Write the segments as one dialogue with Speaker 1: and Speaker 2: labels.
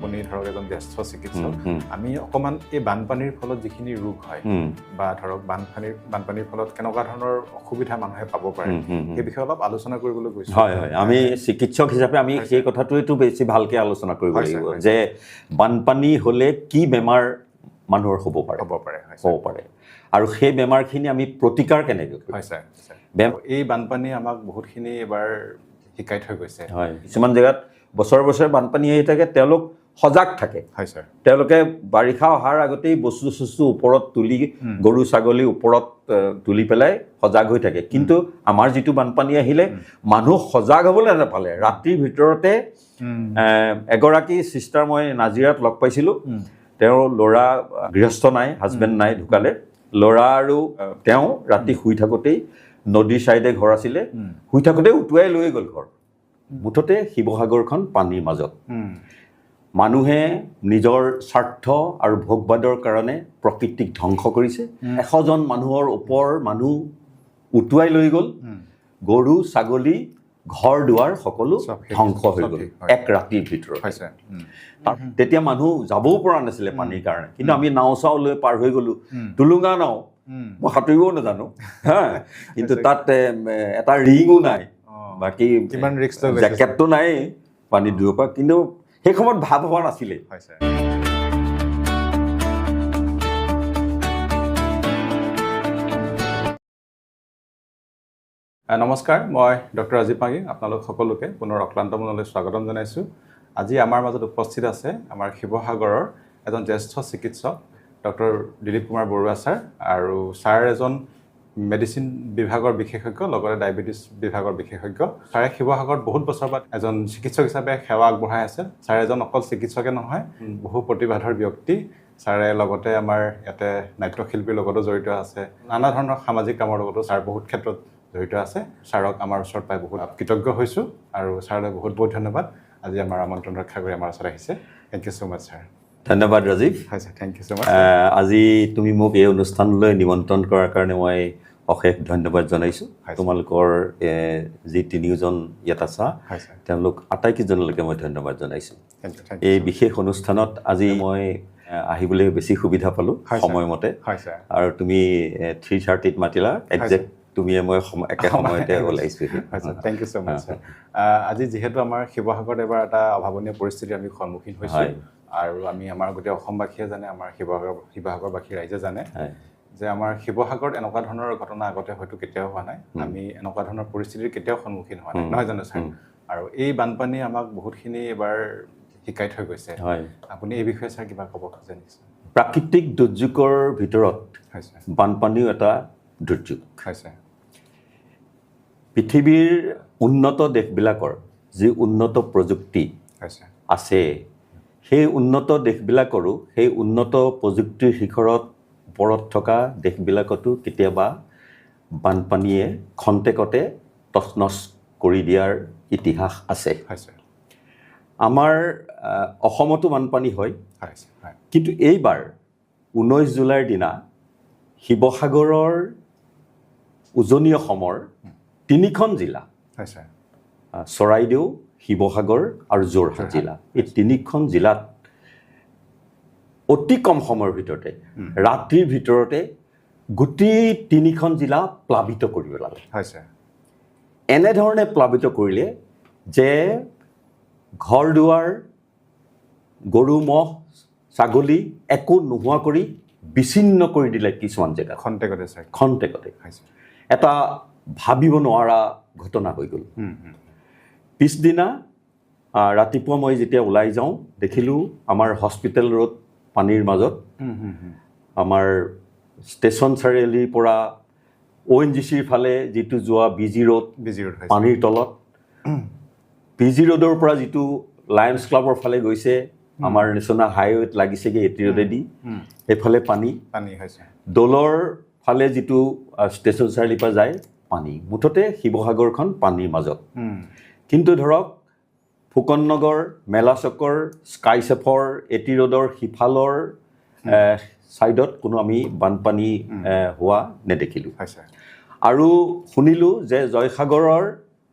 Speaker 1: আপুনি ধৰক এজন জ্যেষ্ঠ চিকিৎসক আমি অকমান এই বানপানীৰ ফলত যিখিনি ৰোগ হয় বা ধৰক বানপানীৰ ফলত কেনেকুৱা ধৰণৰ অসুবিধা মানুহে পাব পাৰে এই বিষয়ে অলপ আলোচনা কৰিবলৈ গৈছো
Speaker 2: হয় হয় আমি চিকিৎসক হিচাপে আমি সেই কথাটোৱেটো বেছি ভালকে আলোচনা কৰিব লাগিব যে বানপানী হলে কি বেমাৰ মানুহৰ হ'ব পাৰে আৰু সেই বেমাৰখিনি আমি প্ৰতিকাৰ কেনেকৈ
Speaker 1: হয় স্যাৰ এই বানপানী আমাক বহুতখিনি এবাৰ শিকাই থৈ গৈছে
Speaker 2: হয় কিছুমান জেগাত বছৰ বছৰ বানপানী আহি থাকে তেওঁলোক সজাগ থাকে
Speaker 1: হয় স্যাৰ
Speaker 2: তেওঁলোকে বাৰিষা অহাৰ আগতেই বস্তু ওপৰত তুলি গৰু ছাগলী ওপৰত তুলি পেলাই সজাগ হৈ থাকে কিন্তু আমাৰ যিটো বানপানী আহিলে মানুহ সজাগ হ'বলৈ নাপালে ৰাতিৰ ভিতৰতে এগৰাকী সিস্টাৰ মই নাজিৰাত লগ পাইছিলোঁ তেওঁৰ ল'ৰা গৃহস্থ নাই হাজবেণ্ড নাই ঢুকালে ল'ৰা আৰু তেওঁ ৰাতি শুই থাকোঁতেই নদীৰ ছাইডে ঘৰ আছিলে শুই থাকোঁতে উটুৱাই লৈ গ'ল ঘৰ মুঠতে শিৱসাগৰখন পানীৰ মাজত মানুহে নিজৰ স্বাৰ্থ আৰু ভোগবাদৰ কাৰণে প্ৰকৃতিক ধ্বংস কৰিছে 100 জন মানুহৰ ওপৰ মানুহ উটুৱাই লৈ গ'ল গৰু ছাগলী ঘৰ দুৱাৰ সকলো ধ্বংস হৈ গ'ল এক ৰাতিৰ ভিতৰত তেতিয়া মানুহ যাবও পৰা নাছিলে পানীৰ কাৰণে কিন্তু আমি নাও চাও লৈ পাৰ হৈ গ'লো টুলুঙা নাও মই সাঁতুৰিবও নাজানো হা কিন্তু তাত এটা ৰিঙো নাই বাকি
Speaker 1: কিমান ৰিস্ক লৈ
Speaker 2: জেকেটটো নাই পানী দূৰৰ পৰা কিন্তু সেই সময়ত ভাব হোৱা নাছিলে
Speaker 1: হয় স্যাৰ নমস্কাৰ মই ডক্টৰ ৰাজীৱ পাগি আপোনালোক সকলোকে পুনৰ অক্লান্ত মনলৈ স্বাগতম জনাইছোঁ আজি আমাৰ মাজত উপস্থিত আছে আমাৰ শিৱসাগৰৰ এজন জ্যেষ্ঠ চিকিৎসক ডক্টৰ দিলীপ কুমাৰ বৰুৱা ছাৰ আৰু ছাৰ এজন মেডিচিন বিভাগৰ বিশেষজ্ঞ লগতে ডায়েবেটিছ বিভাগৰ বিশেষজ্ঞ ছাৰে শিৱসাগৰত বহুত বছৰ পৰা এজন চিকিৎসক হিচাপে সেৱা আগবঢ়াই আছে ছাৰ এজন অকল চিকিৎসকে নহয় বহু প্ৰতিভাধৰ ব্যক্তি ছাৰে লগতে আমাৰ ইয়াতে নাট্যশিল্পীৰ লগতো জড়িত আছে নানা ধৰণৰ সামাজিক কামৰ লগতো ছাৰ বহুত ক্ষেত্ৰত জড়িত আছে ছাৰক আমাৰ ওচৰত পাই বহুত কৃতজ্ঞ হৈছোঁ আৰু ছাৰলৈ বহুত বহুত ধন্যবাদ আজি আমাৰ আমন্ত্ৰণ ৰক্ষা কৰি আমাৰ ওচৰত আহিছে thank you so' much sir
Speaker 2: ধন্যবাদ ৰাজীৱ
Speaker 1: হয় sir thank you so' much
Speaker 2: আজি তুমি মোক এই অনুষ্ঠানলৈ নিমন্ত্ৰণ কৰাৰ কাৰণে মই অশেষ ধন্যবাদ জনাইছোঁ তোমালোকৰ যি তিনিওজন ইয়াত আছা তেওঁলোক আটাইকেইজনলৈকে মই ধন্যবাদ জনাইছোঁ এই বিশেষ অনুষ্ঠানত আজি মই আহিবলৈ বেছি সুবিধা পালোঁ সময়মতে আৰু তুমি 3:30 মাতিলা একজেক্ট তুমিয়ে মই একে সময়তে ওলাইছোঁ
Speaker 1: thank you so' much sir আজি যিহেতু আমাৰ শিৱসাগৰত এবাৰ এটা অভাৱনীয় পৰিস্থিতিৰ আমি সন্মুখীন হৈছোঁ আৰু আমি আমাৰ গোটেই অসমবাসীয়ে জানে আমাৰ শিৱসাগৰবাসী ৰাইজে জানে যে আমাৰ শিৱসাগৰত এনেকুৱা ধৰণৰ ঘটনা আগতে হয়তো কেতিয়াও হোৱা নাই আমি এনেকুৱা ধৰণৰ পৰিস্থিতিৰ কেতিয়াও সন্মুখীন হোৱা নাই নহয় জানো ছাৰ আৰু এই বানপানী আমাক বহুতখিনি এবাৰ শিকাই থৈ গৈছে আপুনি এই বিষয়ে ছাৰ কিবা ক'ব খোজে নিশ্চয়
Speaker 2: প্ৰাকৃতিক দুৰ্যোগৰ ভিতৰত বানপানীও এটা দুৰ্যোগ পৃথিৱীৰ উন্নত দেশবিলাকৰ যি উন্নত প্ৰযুক্তি আছে সেই উন্নত দেশবিলাকৰো সেই উন্নত প্ৰযুক্তিৰ শিখৰত ওপৰত থকা দেশবিলাকতো কেতিয়াবা বানপানীয়ে খন্তেকতে তছনছ কৰি দিয়াৰ ইতিহাস আছে আমাৰ অসমতো বানপানী হয় কিন্তু এইবাৰ 19 জুলাইৰ দিনা শিৱসাগৰৰ উজনি অসমৰ 3খন জিলা চৰাইদেউ শিৱসাগৰ আৰু যোৰহাট জিলা এই 3খন জিলাত অতি কম সময়ৰ ভিতৰতে ৰাতিৰ ভিতৰতে গোটেই 3খন জিলা প্লাবিত কৰি পেলালে এনেধৰণে প্লাবিত কৰিলে যে ঘৰ দুৱাৰ গৰু ম'হ ছাগলী একো নোহোৱা কৰি বিচ্ছিন্ন কৰি দিলে কিছুমান জেগা খন্তেকতে এটা ভাবিব নোৱাৰা ঘটনা হৈ গ'ল পিছদিনা ৰাতিপুৱা মই যেতিয়া ওলাই যাওঁ দেখিলোঁ আমাৰ হস্পিটেল ৰোড পানীৰ মাজত আমাৰ ষ্টেচন চাৰিআলিৰ পৰা ONGCৰ ফালে যিটো যোৱা বিজি ৰোড পানীৰ তলত বিজি ৰোডৰ পৰা যিটো লায়ন্স ক্লাবৰ ফালে গৈছে আমাৰ নেশ্যনেল হাইৱেত লাগিছেগৈ এটি ৰোডেদি এইফালে পানী দলৰ ফালে যিটো ষ্টেচন চাৰিআলিৰ পৰা যায় পানী মুঠতে শিৱসাগৰখন পানীৰ মাজত কিন্তু ধৰক ফুকন নগৰ মেলা চকৰ স্কাই চেফৰ এটি ৰোডৰ সিফালৰ ছাইডত কোনো আমি বানপানী হোৱা নেদেখিলোঁ আৰু শুনিলোঁ যে জয়সাগৰৰ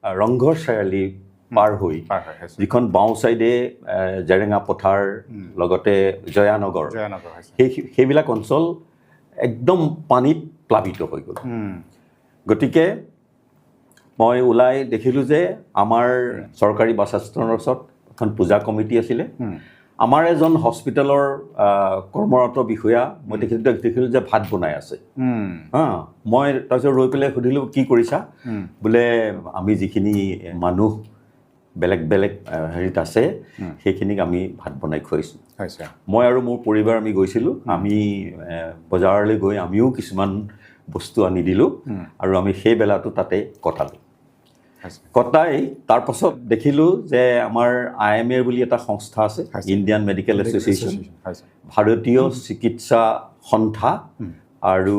Speaker 2: ৰংঘৰ চাৰিআলি পাৰ হৈ যিখন বাওঁ চাইডে জেৰেঙা পথাৰ লগতে জয়ানগৰ সেইবিলাক অঞ্চল একদম পানীত প্লাবিত হৈ গ'ল গতিকে মই ওলাই দেখিলোঁ যে আমাৰ চৰকাৰী বাসস্থানৰ ওচৰত এখন পূজা কমিটি আছিলে আমাৰ এজন হস্পিটেলৰ কৰ্মৰত বিষয়া মই দেখিলোঁ যে ভাত বনাই আছে মই তাৰপিছত ৰৈ পেলাই সুধিলোঁ কি কৰিছা বোলে আমি যিখিনি মানুহ বেলেগ বেলেগ হেৰিত আছে সেইখিনিক আমি ভাত বনাই খুৱাইছোঁ মই আৰু মোৰ পৰিবাৰ আমি গৈছিলোঁ আমি বজাৰলৈ গৈ আমিও কিছুমান বস্তু আনি দিলোঁ আৰু আমি সেই বেলাটো তাতে কটালোঁ কটাই তাৰপাছত দেখিলোঁ যে আমাৰ IMA বুলি এটা সংস্থা আছে ইণ্ডিয়ান মেডিকেল এছ'চিয়েশ্যন ভাৰতীয় চিকিৎসা সন্থা আৰু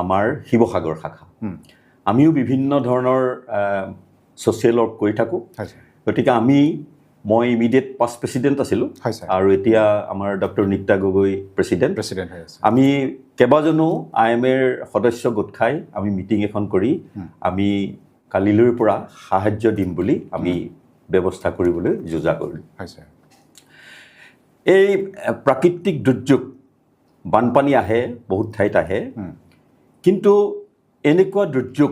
Speaker 2: আমাৰ শিৱসাগৰ শাখা আমিও বিভিন্ন ধৰণৰ ছ'চিয়েল ৱৰ্ক কৰি থাকোঁ গতিকে মই ইমিডিয়েট পাষ্ট প্ৰেচিডেণ্ট আছিলোঁ আৰু এতিয়া আমাৰ ডক্টৰ নিত্যা গগৈ প্ৰেচিডেণ্ট আমি কেইবাজনো IMAৰ সদস্য গোট খাই আমি মিটিং এখন কৰি আমি কালিলৈৰ পৰা সাহায্য দিম বুলি আমি ব্যৱস্থা কৰিবলৈ যোজা কৰিলোঁ এই প্ৰাকৃতিক দুৰ্যোগ বানপানী আহে বহুত ঠাইত আহে কিন্তু এনেকুৱা দুৰ্যোগ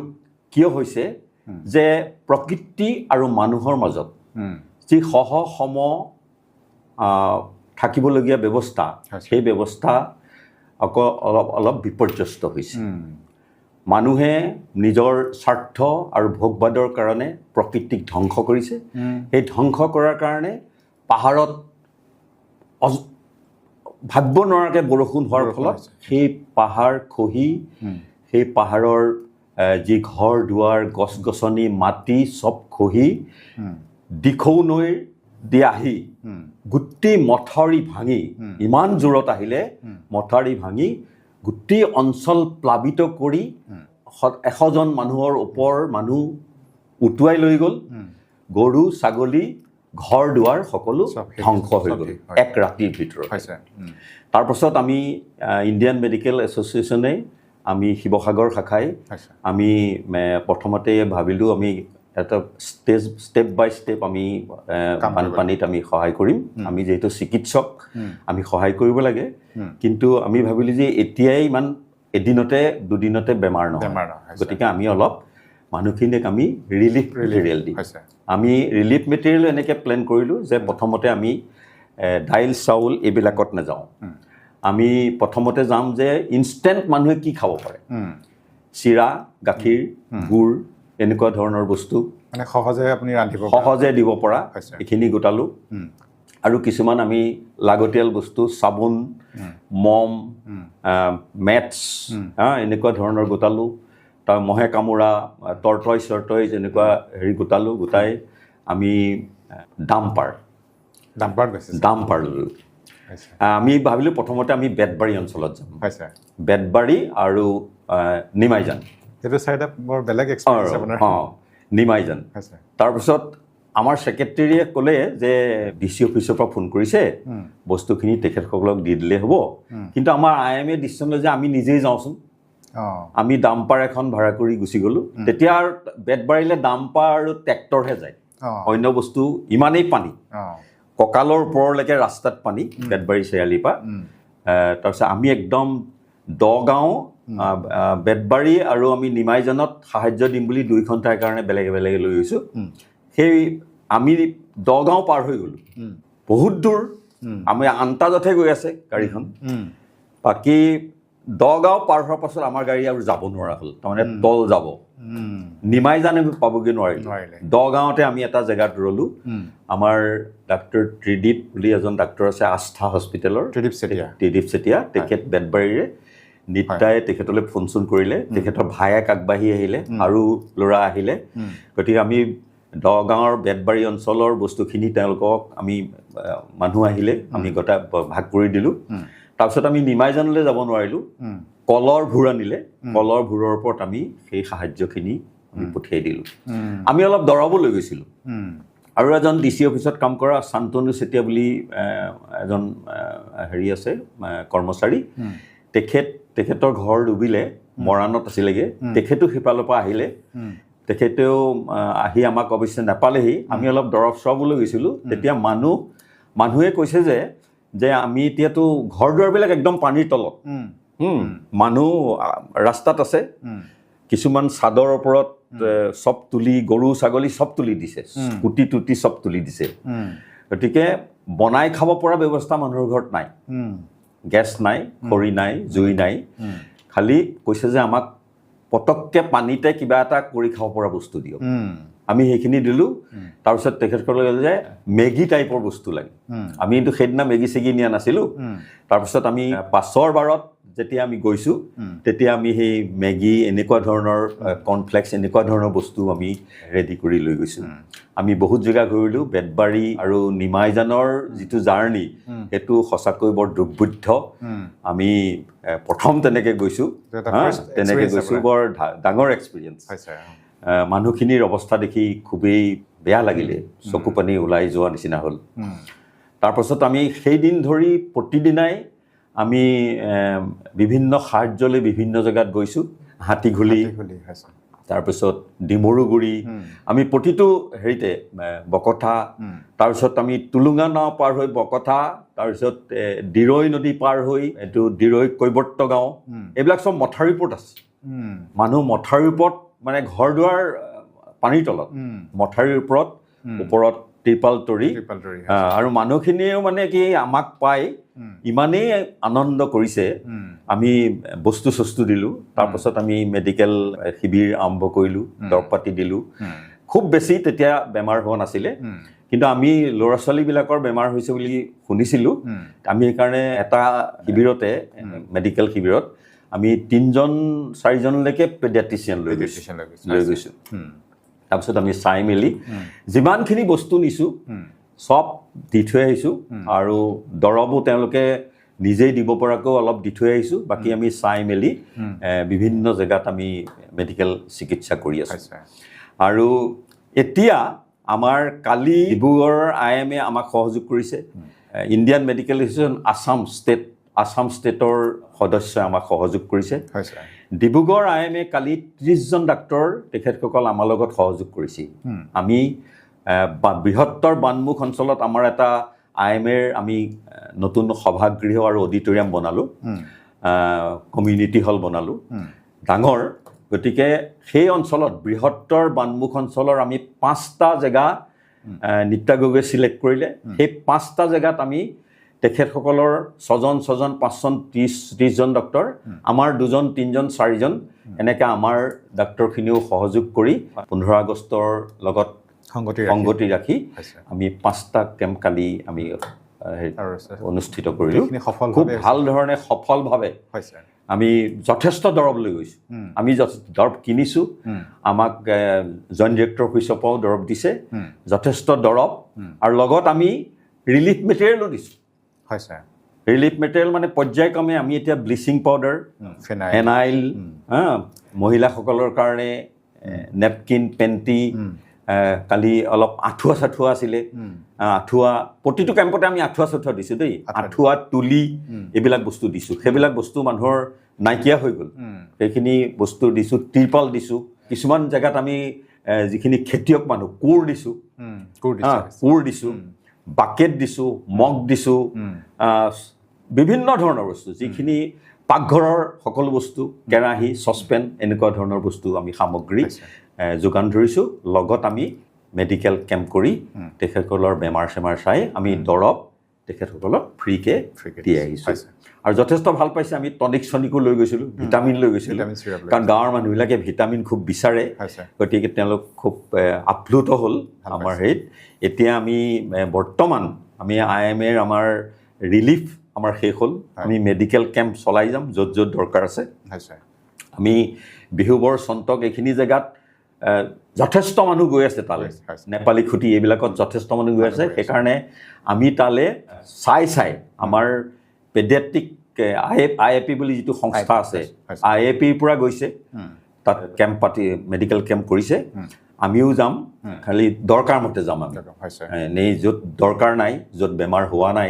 Speaker 2: কিয় হৈছে যে প্ৰকৃতি আৰু মানুহৰ মাজত যি সম থাকিবলগীয়া ব্যৱস্থা সেই ব্যৱস্থা আকৌ অলপ বিপৰ্যস্ত হৈছে মানুহে নিজৰ স্বাৰ্থ আৰু ভোগবাদৰ কাৰণে প্ৰকৃতিক ধ্বংস কৰিছে সেই ধ্বংস কৰাৰ কাৰণে পাহাৰত ভাবিব নোৱাৰাকৈ বৰষুণ হোৱাৰ ফলত সেই পাহাৰ খহি সেই পাহাৰৰ যি ঘৰ দুৱাৰ গছ গছনি মাটি চব খহি দিখৌ নৈৰ দি আহি গোটেই মথাউৰি ভাঙি ইমান জোৰত আহিলে মথাউৰি ভাঙি গোটেই অঞ্চল প্লাবিত কৰি 100জন মানুহৰ ওপৰ মানুহ উটুৱাই লৈ গ'ল গৰু ছাগলী ঘৰ দুৱাৰ সকলো ধ্বংস হৈ গ'ল এক ৰাতিৰ ভিতৰত তাৰপাছত আমি ইণ্ডিয়ান মেডিকেল এছ'চিয়েশ্যনে আমি শিৱসাগৰ শাখাই আমি প্ৰথমতে ভাবিলোঁ আমি এটা ষ্টেপ বাই ষ্টেপ আমি বানপানীত আমি সহায় কৰিম আমি যিহেতু চিকিৎসক আমি সহায় কৰিব লাগে কিন্তু আমি ভাবিলোঁ যে এতিয়াই ইমান এদিনতে দুদিনতে বেমাৰ নহয় গতিকে আমি অলপ মানুহখিনিক আমি ৰিলিফ মেটেৰিয়েল দিম আমি ৰিলিফ মেটেৰিয়েল এনেকৈ প্লেন কৰিলোঁ যে প্ৰথমতে আমি দাইল চাউল এইবিলাকত নাযাওঁ আমি প্ৰথমতে যাম যে ইনষ্টেণ্ট মানুহে কি খাব পাৰে চিৰা গাখীৰ গুড় এনেকুৱা ধৰণৰ বস্তু
Speaker 1: মানে সহজে
Speaker 2: দিব পৰা এইখিনি গোটালোঁ আৰু কিছুমান আমি লাগতিয়াল বস্তু চাবোন মম মেটছ এনেকুৱা ধৰণৰ গোটালোঁ তাৰ মহে কামোৰা টৰ্টইজ এনেকুৱা হেৰি গোটালোঁ গোটাই আমি ডাম্পাৰ ল'লোঁ আমি ভাবিলোঁ প্ৰথমতে আমি বেতবাৰী অঞ্চলত যাম বেতবাৰী আৰু নিমাইজান নিমাইজান তাৰপিছত আমাৰ ছেক্ৰেটেৰীয়ে ক'লে যে DC অফিচৰ পৰা ফোন কৰিছে বস্তুখিনি তেখেতসকলক দি দিলে হ'ব কিন্তু আমাৰ IMA ডিচিশ্যন লৈ যে আমি নিজেই যাওঁচোন আমি ডাম্পাৰ এখন ভাড়া কৰি গুচি গ'লোঁ তেতিয়া বেতবাৰীলৈ ডাম্পাৰ আৰু ট্ৰেক্টৰহে যায় অন্য বস্তু ইমানেই পানী কঁকালৰ ওপৰলৈকে ৰাস্তাত পানী বেতবাৰী চাৰিআলিৰ পৰা তাৰপিছত আমি একদম দগাঁও বেতবাৰী আৰু আমি নিমাইজানত সাহায্য দিম বুলি দুইখন ঠাইৰ কাৰণে বেলেগে বেলেগে লৈ গৈছোঁ সেই আমি দগাঁও পাৰ হৈ গ'লোঁ বহুত দূৰ আমি আন্তাজতহে গৈ আছে গাড়ীখন বাকী দগাঁও পাৰ হোৱাৰ পাছত আমাৰ গাড়ী আৰু যাব নোৱাৰা হ'ল তাৰমানে তল যাব নিমাইজানে পাবগৈ নোৱাৰিলোঁ দগাঁৱতে আমি এটা জেগাত ৰ'লোঁ আমাৰ ডাক্তৰ ত্ৰিদীপ বুলি এজন ডাক্তৰ আছে আস্থা হস্পিটেলৰ ত্ৰিদীপ চেতিয়া তেখেত বেতবাৰীৰে নিতাই তেখেতলৈ ফোন চোন কৰিলে তেখেতৰ ভায়েক আগবাঢ়ি আহিলে আৰু ল'ৰা আহিলে গতিকে আমি দগাঁৱৰ বেতবাৰী অঞ্চলৰ বস্তুখিনি তেওঁলোকক আমি মানুহ আহিলে আমি গোটা ভাগ কৰি দিলোঁ তাৰপিছত আমি নিমাইজানলৈ যাব নোৱাৰিলোঁ কলৰ ভূৰ আনিলে কলৰ ভূৰৰ ওপৰত আমি সেই সাহায্যখিনি আমি পঠিয়াই দিলোঁ আমি অলপ দৰাব লৈ গৈছিলোঁ আৰু এজন DC অফিচত কাম কৰা শান্তনু চেতিয়া বুলি এজন হেৰি আছে কৰ্মচাৰী তেখেতৰ ঘৰ ডুবিলে মৰাণত আছিলেগৈ তেখেতো সিফালৰ পৰা আহিলে তেখেতেও আহি আমাক অৱশ্যে নাপালেহি আমি অলপ দৰৱ চৰবলৈ গৈছিলোঁ তেতিয়া মানুহে কৈছে যে আমি এতিয়াতো ঘৰ দুৱাৰবিলাক একদম পানীৰ তলত মানুহ ৰাস্তাত আছে কিছুমান চাদৰ ওপৰত চব তুলি গৰু ছাগলী চব তুলি দিছে কুটি টুটি চব তুলি দিছে গতিকে বনাই খাব পৰা ব্যৱস্থা মানুহৰ ঘৰত নাই গেছ নাই খৰি নাই জুই নাই খালি কৈছে যে আমাক পটককৈ পানীতে কিবা এটা কৰি খাব পৰা বস্তু দিয়ক আমি সেইখিনি দিলোঁ তাৰপিছত তেখেতসকলে ক'লে যে মেগী টাইপৰ বস্তু লাগে আমি কিন্তু সেইদিনা মেগী চেগি নিয়া নাছিলোঁ তাৰপিছত আমি পাছৰ বাৰত যেতিয়া আমি গৈছোঁ তেতিয়া আমি সেই মেগী এনেকুৱা ধৰণৰ কৰ্ণফ্লেক্স এনেকুৱা ধৰণৰ বস্তু আমি ৰেডি কৰি লৈ গৈছোঁ আমি বহুত জেগা ঘূৰিলোঁ বেতবাৰী আৰু নিমাইজানৰ যিটো জাৰ্ণি সেইটো সঁচাকৈ বৰ দুৰ্বোধ্য আমি প্ৰথম তেনেকৈ গৈছোঁ বৰ ডাঙৰ এক্সপিৰিয়েঞ্চ মানুহখিনিৰ অৱস্থা দেখি খুবেই বেয়া লাগিলে চকু পানী ওলাই যোৱা নিচিনা হ'ল তাৰপাছত আমি সেইদিন ধৰি প্ৰতিদিনাই আমি বিভিন্ন সাহায্যলৈ বিভিন্ন জেগাত গৈছোঁ হাতীঘুলি তাৰপিছত ডিমৰুগুৰি আমি প্ৰতিটো হেৰিতে বকথা তাৰপিছত আমি টুলুঙা নাও পাৰ হৈ বকথা তাৰপিছত দিৰৈ নদী পাৰ হৈ এইটো দিৰৈ কৈৱৰ্ত গাঁও এইবিলাক চব মথাউৰিৰ ওপৰত আছে মানুহ মথাউৰিৰ ওপৰত মানে ঘৰ দুৱাৰ পানীৰ তলত মথাউৰিৰ ওপৰত ত্ৰিপাল তৰি আৰু মানুহখিনিয়েও মানে কি আমাক পাই ইমানেই আনন্দ কৰিছে আমি বস্তু চস্তু দিলোঁ তাৰপাছত আমি মেডিকেল শিবিৰ আৰম্ভ কৰিলোঁ দৰৱ পাতি দিলোঁ খুব বেছি তেতিয়া বেমাৰ হোৱা নাছিলে কিন্তু আমি ল'ৰা ছোৱালীবিলাকৰ বেমাৰ হৈছে বুলি শুনিছিলোঁ আমি সেইকাৰণে এটা শিবিৰতে মেডিকেল শিবিৰত আমি 3-4জনলৈকে পেডিয়াট্ৰিচিয়ান লৈ গৈছোঁ তাৰপিছত আমি চাই মেলি যিমানখিনি বস্তু নিছোঁ চব দি থৈ আহিছোঁ আৰু দৰৱো তেওঁলোকে নিজেই দিব পৰাকৈ অলপ দি থৈ আহিছোঁ বাকী আমি চাই মেলি বিভিন্ন জেগাত আমি মেডিকেল চিকিৎসা কৰি আছোঁ আৰু এতিয়া আমাৰ কালি ডিব্ৰুগড়ৰ IMA আমাক সহযোগ কৰিছে ইণ্ডিয়ান মেডিকেল এছ'চিয়েশ্যন আছাম ষ্টেটৰ সদস্যই আমাক সহযোগ কৰিছে ডিব্ৰুগড় IMA কালি 30জন ডাক্তৰ তেখেতসকল আমাৰ লগত সহযোগ কৰিছে আমি বৃহত্তৰ বানমুখ অঞ্চলত আমাৰ এটা IMAৰ আমি নতুন সভাগৃহ আৰু অডিটৰিয়াম বনালোঁ কমিউনিটি হল বনালোঁ ডাঙৰ গতিকে সেই অঞ্চলত বৃহত্তৰ বানমুখ অঞ্চলৰ আমি 5টা জেগা নিত্যা গগৈয়ে চিলেক্ট কৰিলে সেই 5টা জেগাত আমি তেখেতসকলৰ 6জন 5জন 30জন ডক্তৰ আমাৰ 2জন 3জন 4জন এনেকৈ আমাৰ ডাক্তৰখিনিও সহযোগ কৰি 15 আগষ্টৰ লগত সংগতি ৰাখি আমি 5টা কেম্প কালি আমি অনুষ্ঠিত কৰিলোঁ খুব ভাল ধৰণে সফলভাৱে আমি যথেষ্ট দৰৱ লৈ গৈছোঁ আমি দৰৱ কিনিছোঁ আমাক জইণ্ট ডিৰেক্টৰ অফিচৰ পৰাও দৰৱ দিছে যথেষ্ট দৰৱ আৰু লগত আমি ৰিলিফ মেটেৰিয়েলো দিছোঁ ৰিলিফ মেটেৰিয়েল মানে পৰ্যায়ক্ৰমে আমি এতিয়া ব্লিচিং পাউডাৰ ফেনাইল মহিলাসকলৰ কাৰণে নেপকিন পেণ্টি কালি অলপ আঁঠুৱা চাঠুৱা আছিলে আঁঠুৱা প্ৰতিটো কেম্পতে আমি আঁঠুৱা চাঠুৱা দিছোঁ দেই আঁঠুৱা তুলি এইবিলাক বস্তু দিছোঁ সেইবিলাক বস্তু মানুহৰ নাইকিয়া হৈ গ'ল সেইখিনি বস্তু দিছোঁ ত্ৰিপাল দিছোঁ কিছুমান জেগাত আমি যিখিনি খেতিয়ক মানুহ কোৰ দিছোঁ বাকেট দিছোঁ মগ দিছোঁ বিভিন্ন ধৰণৰ বস্তু যিখিনি পাকঘৰৰ সকলো বস্তু কেৰাহী চচপেন এনেকুৱা ধৰণৰ বস্তু আমি সামগ্ৰী যোগান ধৰিছোঁ লগত আমি মেডিকেল কেম্প কৰি তেখেতসকলৰ বেমাৰ চেমাৰ চাই আমি দৰৱ তেখেতসকলক ফ্ৰীকৈ দি আহিছোঁ আৰু যথেষ্ট ভাল পাইছে আমি টনিকো লৈ গৈছিলোঁ ভিটামিন লৈ গৈছিলোঁ কাৰণ গাঁৱৰ মানুহবিলাকে ভিটামিন খুব বিচাৰে গতিকে তেওঁলোক খুব আপ্লুত হ'ল আমাৰ হেৰিত এতিয়া আমি বৰ্তমান আমি IMAৰ আমাৰ ৰিলিফ আমাৰ শেষ হ'ল আমি মেডিকেল কেম্প চলাই যাম য'ত য'ত দৰকাৰ আছে আমি বিহুবৰ চন্তক এইখিনি জেগাত যথেষ্ট মানুহ গৈ আছে তালৈ নেপালী খুটি এইবিলাকত যথেষ্ট মানুহ গৈ আছে সেইকাৰণে আমি তালৈ চাই আমাৰ পেডিয়াট্ৰিক IAP বুলি যিটো সংস্থা আছে IAPৰ পৰা গৈছে তাত কেম্প পাতি মেডিকেল কেম্প কৰিছে আমিও যাম খালি দৰকাৰ মতে যাম আমি এনেই য'ত দৰকাৰ নাই য'ত বেমাৰ হোৱা নাই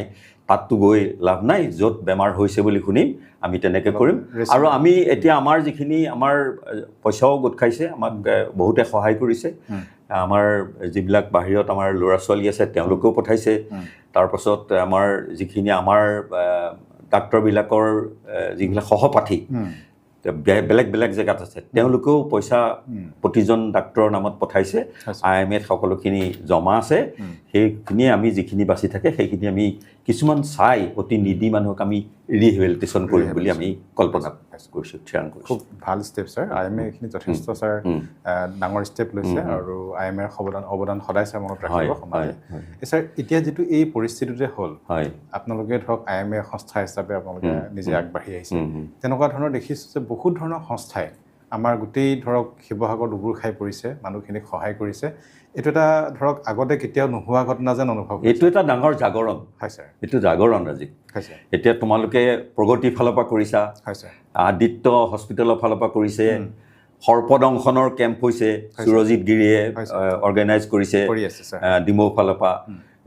Speaker 2: তাততো গৈ লাভ নাই, য'ত বেমাৰ হৈছে বুলি শুনিম আমি তেনেকৈ কৰিম। আৰু আমি এতিয়া আমাৰ যিখিনি আমাৰ পইচাও গোট খাইছে, আমাক বহুতে সহায় কৰিছে। আমাৰ যিবিলাক বাহিৰত আমাৰ ল'ৰা ছোৱালী আছে তেওঁলোকেও পঠাইছে। তাৰপাছত আমাৰ যিখিনি আমাৰ ডাক্তৰবিলাকৰ যিবিলাক সহপাঠী বেলেগ বেলেগ জেগাত আছে তেওঁলোকেও পইচা প্ৰতিজন ডাক্তৰৰ নামত পঠাইছে। IMAত সকলোখিনি জমা আছে, সেইখিনিয়ে আমি যিখিনি বাচি থাকে সেইখিনি আমি কিছুমান চাই অতি নিডি মানুহক আমি ৰিহেবিলিটেশ্যন কৰিম বুলি আমি কল্পনা কৰিছোঁ, থিৰাং কৰিছোঁ।
Speaker 1: খুব ভাল ষ্টেপ ছাৰ। IMA এইখিনি যথেষ্ট ছাৰ ডাঙৰ ষ্টেপ লৈছে আৰু IMAৰ অৱদান সদায় ছাৰ মনত ৰাখিব সমাজে। ছাৰ এতিয়া যিটো এই পৰিস্থিতিতে হ'ল, আপোনালোকে ধৰক IMA সংস্থা হিচাপে আপোনালোকে নিজে আগবাঢ়ি আহিছে, তেনেকুৱা ধৰণৰ দেখিছোঁ যে বহুত ধৰণৰ সংস্থাই আমাৰ গোটেই ধৰক শিৱসাগৰ দুবুৰ খাই পৰিছে, মানুহখিনিক সহায় কৰিছে। এইটো এটা ধৰক আগতে কেতিয়াও নোহোৱা ঘটনা যেন অনুভৱ।
Speaker 2: এইটো এটা ডাঙৰ জাগৰণ।
Speaker 1: হয় ছাৰ।
Speaker 2: এইটো জাগৰণ আজি।
Speaker 1: হয় ছাৰ।
Speaker 2: এতিয়া তোমালোকে প্ৰগতিৰ ফালৰ পৰা কৰিছা,
Speaker 1: হয় ছাৰ।
Speaker 2: আদিত্য হস্পিটেলৰ ফালৰ পৰা কৰিছে, সৰ্পদংশনৰ কেম্প হৈছে সুৰজিৎ গিৰিয়ে অৰ্গেনাইজ কৰিছে ডিমৌ ফালৰ পৰা।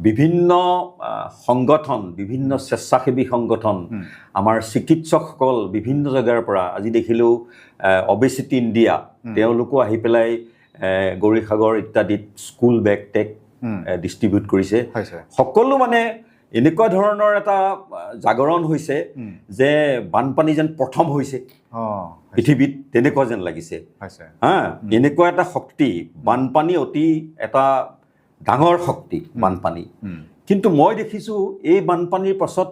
Speaker 2: বিভিন্ন সংগঠন, বিভিন্ন স্বেচ্ছাসেৱী সংগঠন, আমাৰ চিকিৎসকসকল বিভিন্ন জেগাৰ পৰা, আজি দেখিলোঁ অবেচিটি ইণ্ডিয়া তেওঁলোকো আহি পেলাই গৌৰীসাগৰ ইত্যাদিত স্কুল বেগ টেগ ডিষ্ট্ৰিবিউট কৰিছে। সকলো মানে এনেকুৱা ধৰণৰ এটা জাগৰণ হৈছে যে বানপানী যেন প্ৰথম হৈছে পৃথিৱীত, তেনেকুৱা যেন লাগিছে। এনেকুৱা এটা শক্তি, বানপানী অতি এটা ডাঙৰ শক্তি বানপানী। কিন্তু মই দেখিছোঁ এই বানপানীৰ পাছত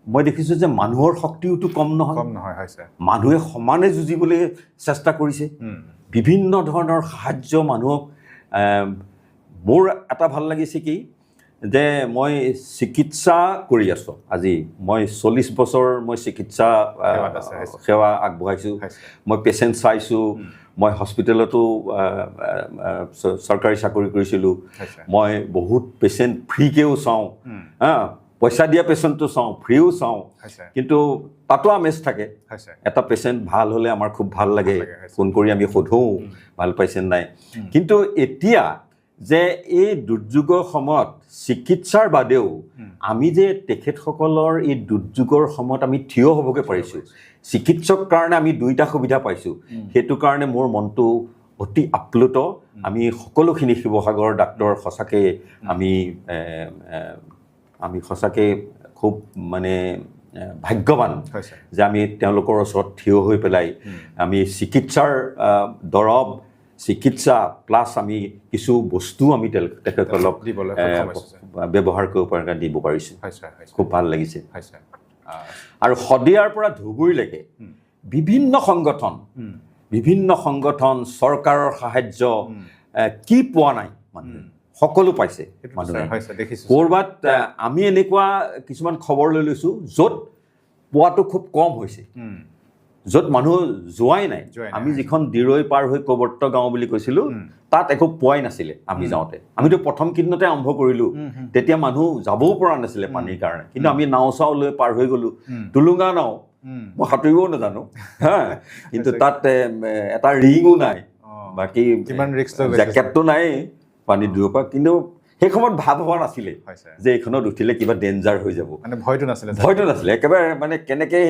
Speaker 2: মই দেখিছোঁ যে মানুহৰ শক্তিওতো কম নহয়। মানুহে সমানে যুঁজিবলৈ চেষ্টা কৰিছে, বিভিন্ন ধৰণৰ সাহায্য মানুহক। মোৰ এটা ভাল লাগিছে কি যে মই চিকিৎসা কৰি আছোঁ আজি, মই 40 বছৰ মই চিকিৎসা সেৱা আগবঢ়াইছোঁ, মই পেচেণ্ট চাইছোঁ, মই হস্পিটেলতো চৰকাৰী চাকৰি কৰিছিলোঁ, মই বহুত পেচেণ্ট ফ্ৰীকৈও চাওঁ, পইচা দিয়া পেচেণ্টটো চাওঁ, ফ্ৰীও চাওঁ। কিন্তু তাতো আমেজ থাকে। এটা পেচেণ্ট ভাল হ'লে আমাৰ খুব ভাল লাগে, ফোন কৰি আমি সোধোঁ ভাল পাইছে নাই। কিন্তু এতিয়া যে এই দুৰ্যোগৰ সময়ত চিকিৎসাৰ বাদেও আমি যে তেখেতসকলৰ এই দুৰ্যোগৰ সময়ত আমি থিয় হ'বগৈ পাৰিছোঁ, চিকিৎসক কাৰণে আমি দুইটা সুবিধা পাইছোঁ, সেইটো কাৰণে মোৰ মনটো অতি আপ্লুত। আমি সকলোখিনি শিৱসাগৰৰ ডাক্তৰ সঁচাকৈ আমি সঁচাকৈ খুব মানে ভাগ্যৱান যে আমি তেওঁলোকৰ ওচৰত থিয় হৈ পেলাই আমি চিকিৎসাৰ দৰৱ, চিকিৎসা প্লাছ আমি কিছু বস্তু আমি তেখেতসকলক ব্যৱহাৰ কৰিব পৰাকৈ দিব পাৰিছোঁ। খুব ভাল লাগিছে। আৰু শদিয়াৰ পৰা ধুবুৰীলৈকে বিভিন্ন সংগঠন চৰকাৰৰ সাহায্য কি পোৱা নাই মানুহে সকলো পাইছে। মানুহে ক'ৰবাত আমি এনেকুৱা কিছুমান খবৰ লৈ লৈছোঁ য'ত পোৱাটো খুব কম হৈছে, য'ত মানুহ যোৱাই নাই। আমি যিখন দিৰৈ পাৰ হৈ কবৰ্ত গাঁও বুলি কৈছিলোঁ, তাত একো পোৱাই নাছিলে আমি যাওঁতে। আমিতো প্ৰথম কেইদিনতে আৰম্ভ কৰিলোঁ, তেতিয়া মানুহ যাবও পৰা নাছিলে পানীৰ কাৰণে, কিন্তু আমি নাও চাও লৈ পাৰ হৈ গ'লোঁ। টুলুঙা নাও, মই সাঁতুৰিবও নাজানো কিন্তু তাত এটা ৰিঙো নাই, বাকী জেকেটটো নাই পানীত দূৰৰ পৰা। কিন্তু সেই সময়ত ভাৱ হোৱা নাছিলে যে এইখনত উঠিলে কিবা ডেঞ্জাৰ হৈ যাব, ভয়টো নাছিলে একেবাৰে। মানে কেনেকৈ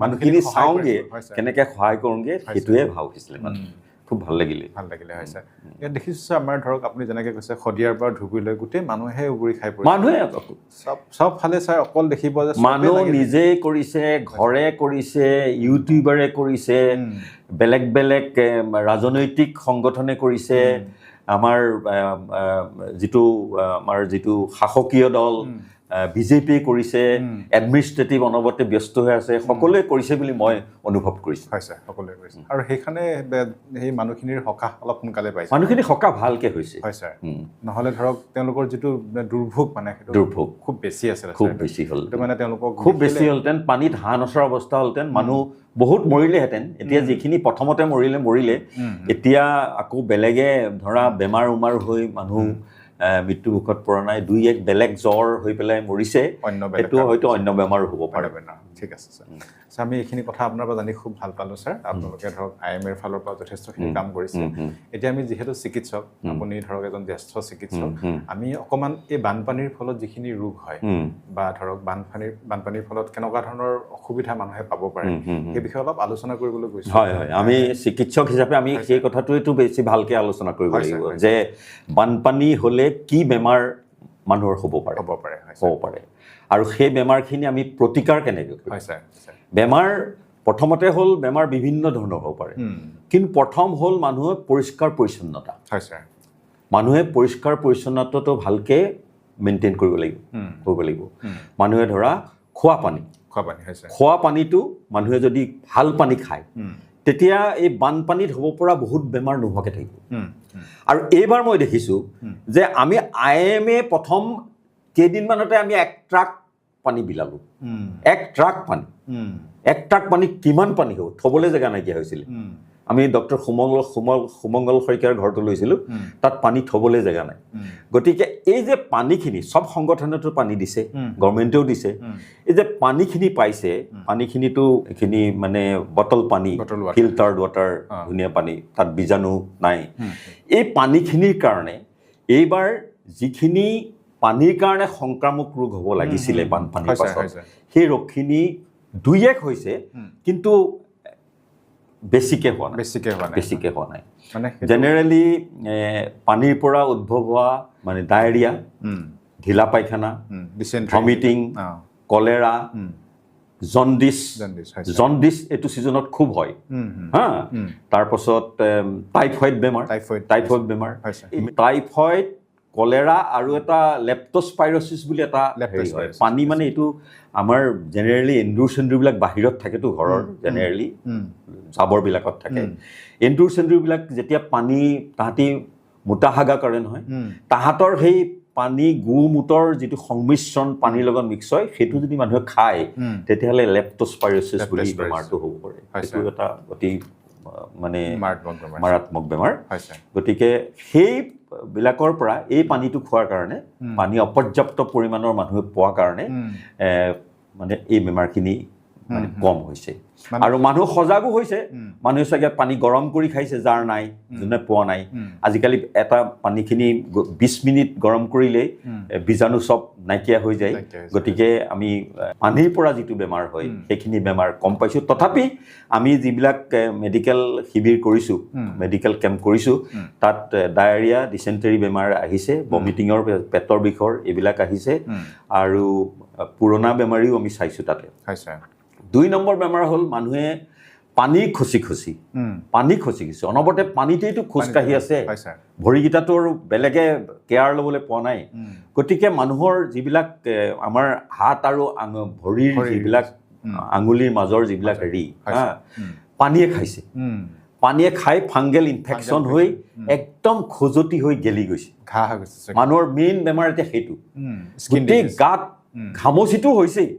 Speaker 2: মানুহখিনি চাওঁগৈ, কেনেকৈ সহায় কৰোঁগৈ, সেইটোৱে ভাৱ হৈছিলে মানে। খুব ভাল লাগিলে।
Speaker 1: হৈছে ইয়াত দেখিছোঁ আমাৰ ধৰক আপুনি যেনেকৈ কৈছে শদিয়াৰ পৰা ধুবুৰীলৈ গোটেই মানুহে উগুৰি খাই পৰিছে।
Speaker 2: মানুহে
Speaker 1: চব ফালে ছাৰ অকল দেখিব যে
Speaker 2: মানুহ নিজেই কৰিছে, ঘৰে কৰিছে, ইউটিউবাৰে কৰিছে, বেলেগ বেলেগ ৰাজনৈতিক সংগঠনে কৰিছে, আমাৰ যিটো শাসকীয় দল বিজেপিয়ে কৰিছে, এডমিনিষ্ট্ৰেটিভ অনবৰতে ব্যস্ত হৈ আছে, সকলোৱে কৰিছে বুলি মই অনুভৱ কৰিছোঁ।
Speaker 1: সকলোৱে কৰিছে আৰু সেইকাৰণে সেই মানুহখিনিৰ সকাহ অলপ সোনকালে পাইছে।
Speaker 2: মানুহখিনি সকাহ ভালকৈ হৈছে।
Speaker 1: নহ'লে ধৰক তেওঁলোকৰ যিটো দুৰ্ভোগ, মানে
Speaker 2: দুৰ্ভোগ
Speaker 1: খুব বেছি আছিলে,
Speaker 2: খুব বেছি হ'ল।
Speaker 1: মানে তেওঁলোকক
Speaker 2: খুব বেছি হ'লহেঁতেন, পানীত হাঁহ নচৰা অৱস্থা হ'লহেঁতেন, মানুহ বহুত মৰিলেহেঁতেন। এতিয়া যিখিনি প্ৰথমতে মৰিলে, এতিয়া আকৌ বেলেগে ধৰা বেমাৰ উমাৰ হৈ মানুহ মৃত্যুমুখত পৰা নাই, 2-1 বেলেগ জ্বৰ হৈ পেলাই মৰিছে, সেইটো হয়তো অন্য বেমাৰো হ'ব পাৰে।
Speaker 1: ঠিক আছে ছাৰ। ছাৰ আমি এইখিনি কথা আপোনাৰ পৰা জানি খুব ভাল পালোঁ ছাৰ। আপোনালোকে ধৰক IMAৰ ফালৰ পৰা যথেষ্টখিনি কাম কৰিছে। এতিয়া আমি যিহেতু চিকিৎসক, আপুনি ধৰক এজন জ্যেষ্ঠ চিকিৎসক, আমি অকণমান এই বানপানীৰ ফলত যিখিনি ৰোগ হয় বা ধৰক বানপানীৰ ফলত কেনেকুৱা ধৰণৰ অসুবিধা মানুহে পাব পাৰে সেই বিষয়ে অলপ আলোচনা কৰিবলৈ গৈছোঁ।
Speaker 2: হয় হয়, আমি চিকিৎসক হিচাপে আমি সেই কথাটোৱেতো বেছি ভালকৈ আলোচনা কৰিব লাগিব যে বানপানী হ'লে কি বেমাৰ মানুহৰ হ'ব পাৰে আৰু সেই বেমাৰখিনি আমি প্ৰতিকাৰ কেনেকৈ কৰিম। বেমাৰ প্ৰথমতে হ'ল বেমাৰ বিভিন্ন ধৰণৰ হ'ব পাৰে, কিন্তু প্ৰথম হ'ল মানুহৰ পৰিষ্কাৰ পৰিচ্ছন্নতা। মানুহে পৰিষ্কাৰ পৰিচ্ছন্নতাটো ভালকৈ মেইনটেইন কৰিব লাগিব। মানুহে ধৰা খোৱা পানীটো মানুহে যদি ভাল পানী খায় তেতিয়া এই বানপানীত হ'ব পৰা বহুত বেমাৰ নোহোৱাকৈ থাকিব। আৰু এইবাৰ মই দেখিছোঁ যে আমি IMA প্ৰথম কেইদিনমানতে আমি 1 ট্ৰাক পানী বিলালোঁ। 1 ট্ৰাক পানী কিমান পানী হ'ব, থ'বলৈ জেগা নাইকিয়া হৈছিলে। আমি ডক্টৰ সুমংগল শইকীয়াৰ ঘৰটো লৈছিলোঁ, তাত পানী থ'বলৈ জেগা নাই। গতিকে এই যে পানীখিনি চব সংগঠনেতো পানী দিছে, গভৰ্ণমেণ্টেও দিছে, এই যে পানীখিনি পাইছে, পানীখিনিতো এইখিনি মানে বটল পানী, ফিল্টাৰ্ড ৱাটাৰ, ধুনীয়া পানী, তাত বীজাণু নাই। এই পানীখিনিৰ কাৰণে এইবাৰ যিখিনি পানীৰ কাৰণে সংক্ৰামক ৰোগ হ'ব লাগিছিলে বানপানীৰ পাছত, সেই ৰোগখিনি 2-1 হৈছে, কিন্তু বেছিকৈ হোৱা নাই। জেনেৰেলি পানীৰ পৰা উদ্ভৱ হোৱা মানে ডায়েৰিয়া, ঢিলা পায়খানা, ভমিটিং, কলেৰা, জণ্ডিছ এইটো ছিজনত খুব হয়। তাৰপাছত টাইফইড বেমাৰ, টাইফইড, কলেৰা আৰু এটা লেপ্টস্পাইৰচিছ বুলি এটা হয়। পানী মানে এইটো আমাৰ জেনেৰেলি এন্দুৰ চেন্দুৰবিলাক বাহিৰত থাকেতো, ঘৰৰ জেনেৰেলি জাবৰবিলাকত থাকে। এন্দুৰ চেন্দুৰবিলাক যেতিয়া পানী তাহাঁতি মোটা হাগা কৰে নহয়, তাহাঁতৰ সেই পানী গু-মূতৰ যিটো সংমিশ্ৰণ পানীৰ লগত মিক্স হয়, সেইটো যদি মানুহে খায় তেতিয়াহ'লে লেপ্টস্পাইৰচিছ বুলি বেমাৰটো হ'ব পাৰে। সেইটো এটা অতি মানে মাৰাত্মক বেমাৰ। গতিকে সেইবিলাকৰ পৰা এই পানীটো খোৱাৰ কাৰণে, পানী অপৰ্যাপ্ত পৰিমাণৰ মানুহে পোৱাৰ কাৰণে মানে এই বেমাৰখিনি মানে কম হৈছে। আৰু মানুহ সজাগো হৈছে, মানুহে চাগে পানী গৰম কৰি খাইছে, যাৰ নাই, যোনে পোৱা নাই। আজিকালি এটা পানীখিনি 20 মিনিট গৰম কৰিলেই বীজাণু চব নাইকিয়া হৈ যায়। গতিকে আমি পানীৰ পৰা যিটো বেমাৰ হয় সেইখিনি বেমাৰ কম পাইছোঁ। তথাপি আমি যিবিলাক মেডিকেল শিবিৰ কৰিছোঁ, মেডিকেল কেম্প কৰিছোঁ, তাত ডায়েৰিয়া, ডিচেণ্টেৰী বেমাৰ আহিছে, ভমিটিঙৰ, পেটৰ বিষৰ এইবিলাক আহিছে, আৰু পুৰণা বেমাৰীও আমি চাইছোঁ তাতে। 2 নম্বৰ বেমাৰ হ'ল মানুহে পানী খচি অনবৰতে পানীতেইতো খোজকাঢ়ি আছে, ভৰিকেইটাতো আৰু বেলেগে কেয়াৰ ল'বলৈ পোৱা নাই। গতিকে মানুহৰ যিবিলাক আমাৰ হাত আৰু ভৰিৰ যিবিলাক আঙুলিৰ মাজৰ যিবিলাক পানীয়ে খাই ফাংগেল ইনফেকশ্যন হৈ একদম খজুৱতি হৈ গেলি গৈছে। মানুহৰ মেইন বেমাৰ এতিয়া সেইটো। গোটেই গাত ঘামচিটো হৈছেই,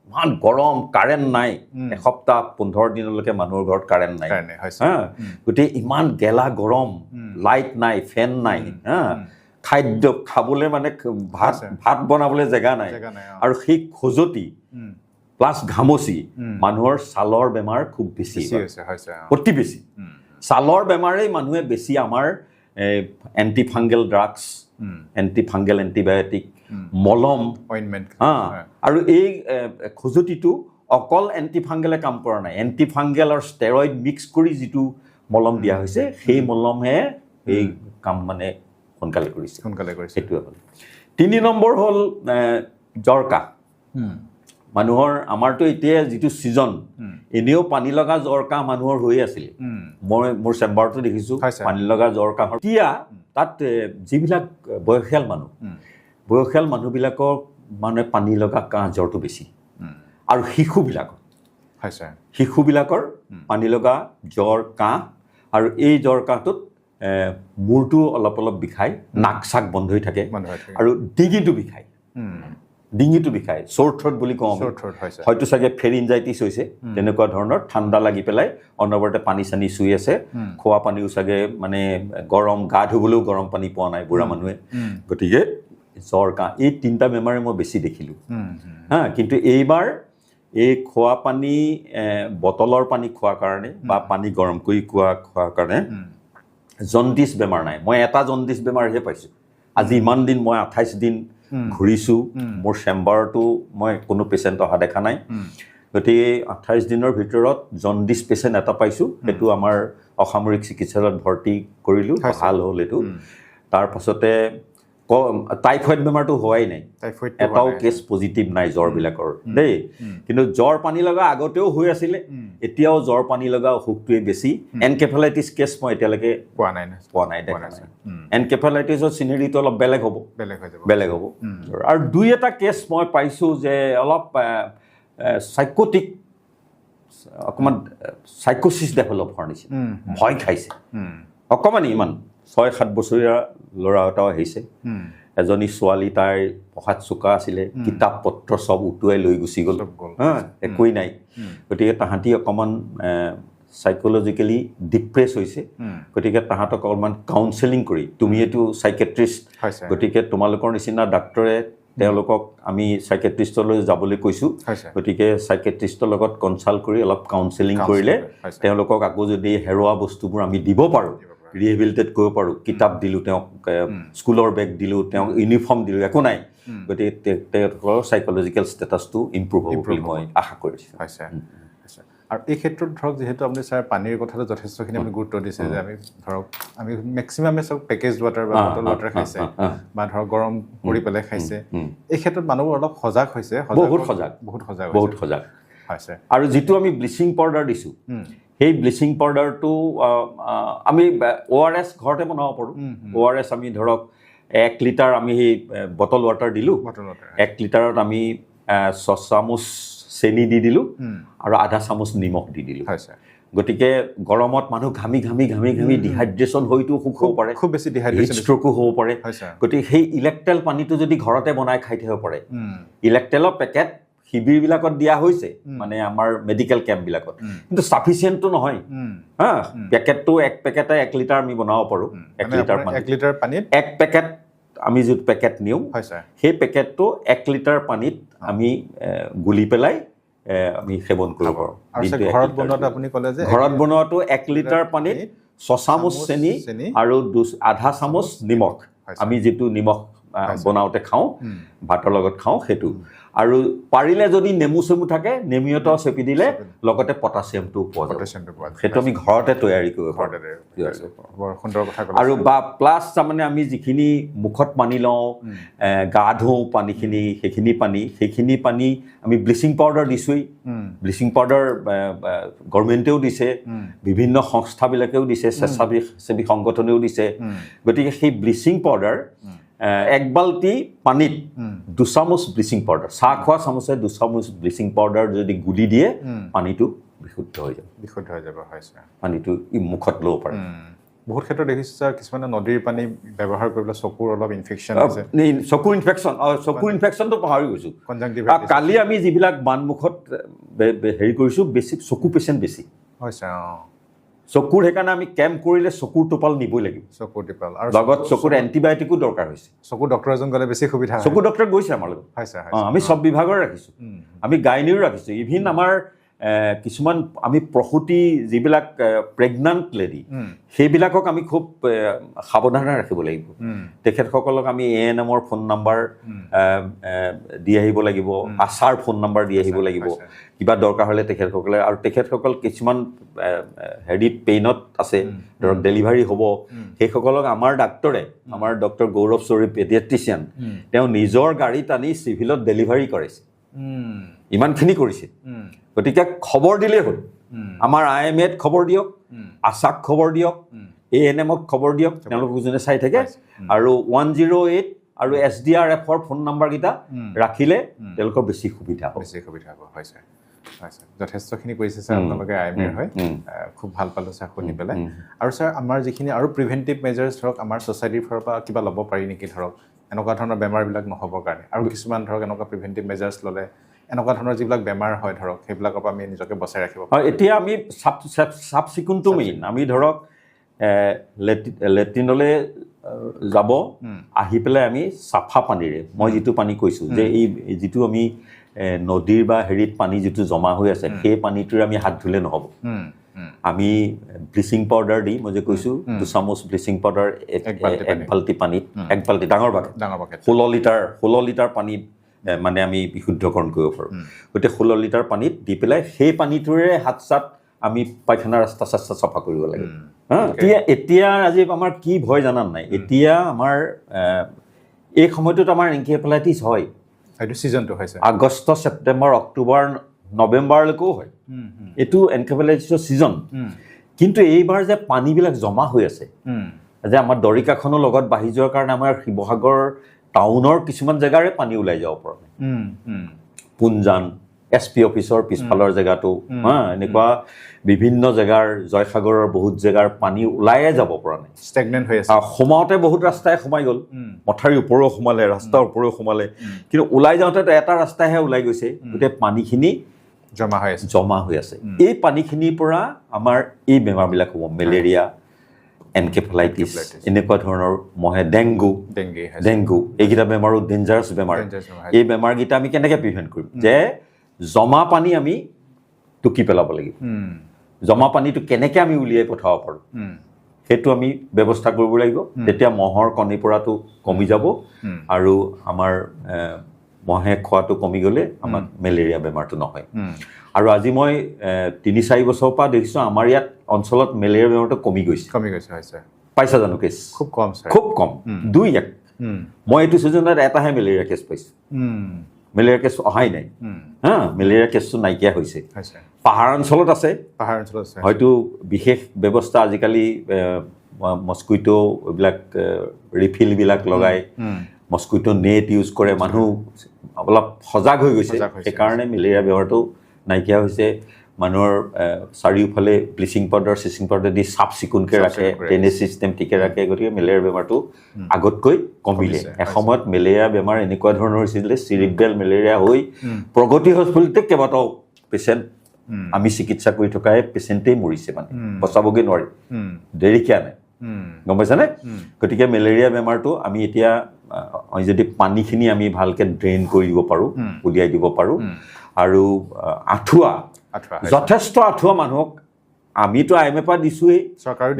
Speaker 2: ইমান গৰম, কাৰেণ্ট নাই, এসপ্তাহ 15 দিনলৈকে মানুহৰ ঘৰত কাৰেণ্ট নাই। গোটেই ইমান গেলা গৰম, লাইট নাই, ফেন নাই, খাদ্য খাবলৈ মানে ভাত বনাবলৈ জেগা নাই, আৰু সেই খজুৱতি প্লাছ ঘামচি, মানুহৰ ছালৰ বেমাৰ খুব বেছি, অতি বেছি। ছালৰ বেমাৰেই মানুহে বেছি আমাৰ এণ্টিফাংগেল ড্ৰাগছ, এণ্টিফাংগেল এণ্টিবায়'টিক, মলম, আৰু এই খজুৱতিটো অকল এণ্টিফাংগেলে কাম কৰা নাই, এণ্টিফাংগেল আৰু ষ্টেৰইড মিক্স কৰি যিটো মলম দিয়া হৈছে, সেই মলমহে এই কাম মানে সোনকালে কৰিছে। সেইটোৱে হ'ল। 3 নম্বৰ হ'ল জ্বৰ কাহ। মানুহৰ আমাৰতো এতিয়া যিটো ছিজন, এনেও পানী লগা জ্বৰ কাহ মানুহৰ হৈয়ে আছিলে। মই মোৰ চেম্বাৰতো দেখিছোঁ পানী লগা জ্বৰ কাহ। এতিয়া তাত যিবিলাক বয়সীয়াল মানুহবিলাকৰ মানে পানী লগা কাহ জ্বৰটো বেছি, আৰু শিশুবিলাকৰ পানী লগা জ্বৰ কাহ, আৰু এই জ্বৰ কাহটোত মূৰটো অলপ অলপ বিষায়, নাক চাক বন্ধ হৈ থাকে, আৰু ডিঙিটো বিষায়। ডিঙিটো বিষায় চ'ৰ থ্ৰট বুলি কওঁ হয়তো চাগে ফেৰিনজাইটিছ হৈছে তেনেকুৱা ধৰণৰ ঠাণ্ডা লাগি পেলাই অনবৰতে পানী চানী চুই আছে খোৱা পানীও চাগে মানে গৰম গা ধুবলৈও গৰম পানী পোৱা নাই বুঢ়া মানুহে গতিকে জ্বৰ কাহ এই তিনিটা বেমাৰে মই বেছি দেখিলোঁ হা কিন্তু এইবাৰ এই খোৱা পানী বটলৰ পানী খোৱাৰ কাৰণে বা পানী গৰম কৰি খোৱাৰ কাৰণে জণ্ডিছ বেমাৰ নাই মই এটা জণ্ডিছ বেমাৰহে পাইছোঁ আজি ইমান দিন মই 28 দিন ঘূৰিছোঁ মোৰ চেম্বাৰতো মই কোনো পেচেণ্ট অহা দেখা নাই গতিকে 28 দিনৰ ভিতৰত জণ্ডিছ পেচেণ্ট এটা পাইছোঁ সেইটো আমাৰ অসামৰিক চিকিৎসালয়ত ভৰ্তি কৰিলোঁ ভাল হ'ল এইটো তাৰপাছতে টাইফয়েড বেমাৰটো হোৱাই নাই এটাও কেছ পজিটিভ নাই জ্বৰবিলাকৰ দেই কিন্তু জ্বৰ পানী লগা আগতেও হৈ আছিলে এতিয়াও জ্বৰ পানী লগা অসুখটোৱে বেছি এনকেফেলাইটিছ কেছ মই এতিয়ালৈকে পোৱা নাই দেখা নাই এনকেফেলাইটিছৰ চিনেৰীটো অলপ বেলেগ হ'ব আৰু দুই এটা কেছ মই পাইছোঁ যে অলপ সাইকোটিক অকণমান সাইকোচিছ ডেভেলপ হোৱাৰ নিচিনা ভয় খাইছে অকণমান ইমান 6-7 বছৰীয়া ল'ৰা এটাও আহিছে এজনী ছোৱালী তাইৰ পঢ়াত চোকা আছিলে কিতাপ পত্ৰ চব উটুৱাই লৈ গুচি গ'ল একোৱেই নাই গতিকে তাহাঁতি অকণমান সাইকোলজিকেলি ডিপ্ৰেছ হৈছে গতিকে তাহাঁতক অলপমান কাউন্সেলিং কৰি তুমি এইটো চাইকেট্ৰিষ্ট গতিকে তোমালোকৰ নিচিনা ডাক্তৰে তেওঁলোকক আমি চাইকেট্ৰিষ্টলৈ যাবলৈ কৈছোঁ গতিকে চাইকেট্ৰিষ্টৰ লগত কনচাল্ট কৰি অলপ কাউন্সেলিং কৰিলে তেওঁলোকক আকৌ যদি হেৰুৱা বস্তুবোৰ আমি দিব পাৰোঁ ৰিহেবিলিটেট কৰিব পাৰোঁ কিতাপ দিলোঁ তেওঁক স্কুলৰ বেগ দিলোঁ তেওঁক ইউনিফৰ্ম দিলোঁ একো নাই গতিকে তেওঁলোকৰ চাইক'লজিকেল ষ্টেটাছটো ইম্প্ৰুভ হ'ব বুলি মই আশা কৰিছোঁ
Speaker 1: আৰু এই ক্ষেত্ৰত ধৰক যিহেতু আপুনি ছাৰ পানীৰ কথাটো যথেষ্টখিনি আপুনি গুৰুত্ব দিছে যে আমি মেক্সিমামে চব পেকেজ ৱাটাৰ বা বটল ৱাটাৰ খাইছে বা ধৰক গৰম কৰি পেলাই খাইছে এই ক্ষেত্ৰত মানুহবোৰ অলপ সজাগ হৈছে বহুত সজাগ হৈছে
Speaker 2: আৰু যিটো আমি ব্লিচিং পাউডাৰ দিছোঁ সেই ব্লিচিং পাউডাৰটো আমি ORS ঘৰতে বনাব পাৰোঁ ORS আমি ধৰক 1 লিটাৰ আমি সেই বটল ৱাটাৰ দিলোঁ 1 লিটাৰত আমি 6 চামুচ চেনি দি দিলোঁ আৰু আধা চামুচ নিমখ দি দিলোঁ গতিকে গৰমত মানুহ ঘামি ডিহাইড্ৰেশ্যন হয়তো অসুখ হ'ব পাৰে
Speaker 1: খুব বেছি ডিহাইড্ৰেশ্যন
Speaker 2: ষ্ট্ৰ'কো হ'ব পাৰে গতিকে সেই ইলেক্ট্ৰেল পানীটো যদি ঘৰতে বনাই খাই থাকিব পাৰে ইলেক্ট্ৰেলৰ পেকেট শিবিৰবিলাকত দিয়া হৈছে মানে আমাৰ মেডিকেল কেম্পবিলাকত কিন্তু সাফিচিয়েণ্টটো নহয় হা পেকেটটো এক পেকেটে 1 লিটাৰ আমি বনাব পাৰোঁ 1 লিটাৰ পানীত 1 পেকেট আমি যিটো পেকেট নিওঁ সেই পেকেটটো 1 লিটাৰ পানীত আমি গুলি পেলাই আমি সেৱন কৰিব পাৰোঁ
Speaker 1: ঘৰত বনোৱাটো আপুনি ক'লে যে
Speaker 2: ঘৰত বনোৱাটো 1 লিটাৰ পানীত 6 চামুচ চেনি আৰু আধা চামুচ নিমখ আমি যিটো নিমখ বনাওঁতে খাওঁ ভাতৰ লগত খাওঁ সেইটো আৰু পাৰিলে যদি নেমু চেমু থাকে নেমু এটাও চেপি দিলে লগতে পটাছিয়ামটো পোৱা যায় সেইটো আমি ঘৰতে তৈয়াৰী কৰিব পাৰোঁ
Speaker 1: বৰ সুন্দৰ কথা ক'লে
Speaker 2: আৰু বা প্লাছ তাৰমানে আমি যিখিনি মুখত পানী লওঁ গা ধুওঁ পানীখিনি সেইখিনি পানী আমি ব্লিচিং পাউডাৰ দিছোঁৱেই ব্লিচিং পাউডাৰ গভৰ্ণমেণ্টেও দিছে বিভিন্ন সংস্থাবিলাকেও দিছে স্বেচ্ছাসেৱী সংগঠনেও দিছে গতিকে সেই ব্লিচিং পাউডাৰ 1 বাল্টি পানীত 2 চামুচ ব্লিচিং পাউডাৰ চাহ খোৱা চামুচে 2 চামুচ ব্লিচিং পাউডাৰ যদি গুলি দিয়ে পানীটো বিশুদ্ধ হৈ যাব পানীটো মুখত ল'ব পাৰে
Speaker 1: বহুত ক্ষেত্ৰত দেখিছোঁ ছাৰ কিছুমানে নদীৰ পানী ব্যৱহাৰ কৰিবলৈ চকুৰ অলপ ইনফেকশ্যন আছে
Speaker 2: চকুৰ ইনফেকশ্যনটো পাহৰি গৈছোঁ কালি আমি যিবিলাক বানমুখত হেৰি কৰিছোঁ বেছি চকু পেচেণ্ট বেছি
Speaker 1: হৈছে
Speaker 2: চকুৰ সেইকাৰণে আমি কেম্প কৰিলে চকুৰ টোপাল নিবই লাগিব
Speaker 1: আৰু
Speaker 2: লগত চকুৰ এণ্টিবায়'টিকো দৰকাৰ হৈছে
Speaker 1: চকুৰ ডক্টৰ এজন গ'লে বেছি সুবিধা
Speaker 2: চকুৰ ডক্টৰ গৈছে আমাৰ লগত আমি চব বিভাগৰ ৰাখিছোঁ আমি গাইনিও ৰাখিছোঁ ইভিন আমাৰ কিছুমান আমি প্ৰসূতি যিবিলাক প্ৰেগনেণ্ট লেডি সেইবিলাকক আমি খুব সাৱধানে ৰাখিব লাগিব তেখেতসকলক আমি ANMৰ ফোন নাম্বাৰ দি আহিব লাগিব আশাৰ ফোন নাম্বাৰ দি আহিব লাগিব কিবা দৰকাৰ হ'লে তেখেতসকল কিছুমান হেৰিত পেইনত আছে ধৰক ডেলিভাৰী হ'ব সেইসকলক আমাৰ ডাক্তৰে আমাৰ ডক্টৰ গৌৰৱ চৌৰী পেডিয়াট্ৰিচিয়ান তেওঁ নিজৰ গাড়ীত আনি চিভিলত ডেলিভাৰী কৰাইছে ইমানখিনি কৰিছে গতিকে খবৰ দিলেই হ'ল আমাৰ IMAত খবৰ দিয়ক আশাক খবৰ দিয়ক ANMক খবৰ দিয়ক তেওঁলোক যোনে চাই থাকে আৰু 108 আৰু SDRFৰ ফোন নাম্বাৰকেইটা ৰাখিলে তেওঁলোকৰ বেছি সুবিধা হ'ব
Speaker 1: হৈছে যথেষ্টখিনি কৰিছে ছাৰ আপোনালোকে IMAৰ হয় খুব ভাল পালোঁ ছাৰ শুনি পেলাই আৰু ছাৰ আমাৰ যিখিনি আৰু প্ৰিভেণ্টিভ মেজাৰ্ছ ধৰক আমাৰ ছ'চাইটিৰ ফালৰ পৰা কিবা ল'ব পাৰি নেকি ধৰক এনেকুৱা ধৰণৰ বেমাৰবিলাক নহ'বৰ কাৰণে আৰু কিছুমান ধৰক এনেকুৱা প্ৰিভেণ্টিভ মেজাৰ্ছ ল'লে এনেকুৱা ধৰণৰ যিবিলাক বেমাৰ হয় ধৰক সেইবিলাকৰ পৰা আমি নিজকে বচাই ৰাখিব পাৰোঁ
Speaker 2: এতিয়া আমি চাফ চিকুণটো মেইন আমি ধৰক লেট্ৰিনলৈ যাব আহি পেলাই আমি চাফা পানীৰে মই যিটো পানী কৈছোঁ যে এই যিটো আমি নদীৰ বা হেৰিত পানী যিটো জমা হৈ আছে সেই পানীটোৰে আমি হাত ধুলে নহ'ব আমি ব্লিচিং পাউডাৰ দি মই যে কৈছোঁ 2 চামুচ ব্লিচিং পাউডাৰ এক বাল্টি পানীত এক বাল্টি ডাঙৰ বাকেট 16 লিটাৰ পানীত মানে আমি বিশুদ্ধকৰণ কৰিব পাৰোঁ গতিকে 16 লিটাৰ পানীত দি পেলাই সেই পানীটোৰে হাত চাত আমি পায়খানা ৰাস্তা চাস্তা চাফা কৰিব লাগে এতিয়া আজি আমাৰ কি ভয় জানান নাই এতিয়া আমাৰ এই সময়টোত আমাৰ এনকেফেলাইটিছ হয়
Speaker 1: এইটো ছিজনটো হৈছে
Speaker 2: আগষ্ট ছেপ্টেম্বৰ অক্টোবৰ নৱেম্বৰলৈকেও হয় এইটো এনকেফেলাইটিছৰ ছিজন কিন্তু এইবাৰ যে পানীবিলাক জমা হৈ আছে যে আমাৰ দৰিকাখনৰ লগত বাঢ়ি যোৱাৰ কাৰণে আমাৰ শিৱসাগৰ টাউনৰ কিছুমান জেগাৰে পানী ওলাই যাব পৰা নাই পুঞ্জান SP অফিচৰ পিছফালৰ জেগাটো এনেকুৱা বিভিন্ন জেগাৰ জয়সাগৰৰ বহুত জেগাৰ পানী ওলাইয়ে যাব পৰা নাই
Speaker 1: ষ্টেগনেণ্ট হৈ আছে
Speaker 2: সোমাওঁতে বহুত ৰাস্তাই সোমাই গ'ল মথাউৰিৰ ওপৰেও সোমালে ৰাস্তাৰ ওপৰেও সোমালে কিন্তু ওলাই যাওঁতে এটা ৰাস্তাহে ওলাই গৈছে গোটেই পানীখিনি জমা হৈ আছে এই পানীখিনিৰ পৰা আমাৰ এই বেমাৰবিলাক হ'ব মেলেৰিয়া এনকেফেলাইটিছ এনেকুৱা ধৰণৰ মহে ডেংগু এইকেইটা বেমাৰো ডেঞ্জাৰাছ বেমাৰ এই বেমাৰকেইটা আমি কেনেকৈ প্ৰিভেণ্ট কৰিম যে জমা পানী আমি টুকি পেলাব লাগিব জমা পানীটো কেনেকৈ আমি উলিয়াই পঠাব পাৰোঁ সেইটো আমি ব্যৱস্থা কৰিব লাগিব তেতিয়া মহৰ কণীৰ পৰাটো কমি যাব আৰু আমাৰ মহে খোৱাটো কমি গ'লে আমাৰ মেলেৰিয়া বেমাৰটো নহয় আৰু আজি মই 3-4 বছৰৰ পৰা দেখিছোঁ আমাৰ ইয়াত অঞ্চলত মেলেৰিয়া বেমাৰটো কমি গৈছে
Speaker 1: হৈছে
Speaker 2: পাইছা জানো কেছ খুব কম 2-1 মই এইটো ছিজনত এটাহে মেলেৰিয়া কেছ পাইছোঁ মেলেৰিয়া কেছ অহাই নাই মেলেৰিয়া কেছটো নাইকিয়া হৈছে পাহাৰ অঞ্চলত আছে হয়তো বিশেষ ব্যৱস্থা আজিকালি মস্কুইটো এইবিলাক ৰিফিলবিলাক লগাই মস্কুইটো নেট ইউজ কৰে মানুহ অলপ সজাগ হৈ গৈছে সেইকাৰণে মেলেৰিয়া বেমাৰটো নাইকিয়া হৈছে মানুহৰ চাৰিওফালে ব্লিচিং পাউডাৰ চিচিং পাউডাৰ দি চাফ চিকুণকৈ ৰাখে ড্ৰেইনেজ ছিষ্টেম ঠিকে ৰাখে গতিকে মেলেৰিয়া বেমাৰটো আগতকৈ কমিলে এসময়ত মেলেৰিয়া বেমাৰ এনেকুৱা ধৰণৰ হৈছিলে চিৰিব্ৰেল মেলেৰিয়া হৈ প্ৰগতি হস্পিটেলতে কেইবাটাও পেচেণ্ট আমি চিকিৎসা কৰি থকাই পেচেণ্টেই মৰিছে মানে বচাবগৈ নোৱাৰি দেৰিকৈ আনে গম পাইছানে গতিকে মেলেৰিয়া বেমাৰটো আমি এতিয়া যদি পানীখিনি আমি ভালকৈ ড্ৰেইন কৰি দিব পাৰোঁ উলিয়াই দিব পাৰোঁ আৰু আঁঠুৱা যথেষ্ট আঁঠুৱা মানুহক আমিতো IMA পৰা দিছোঁৱেই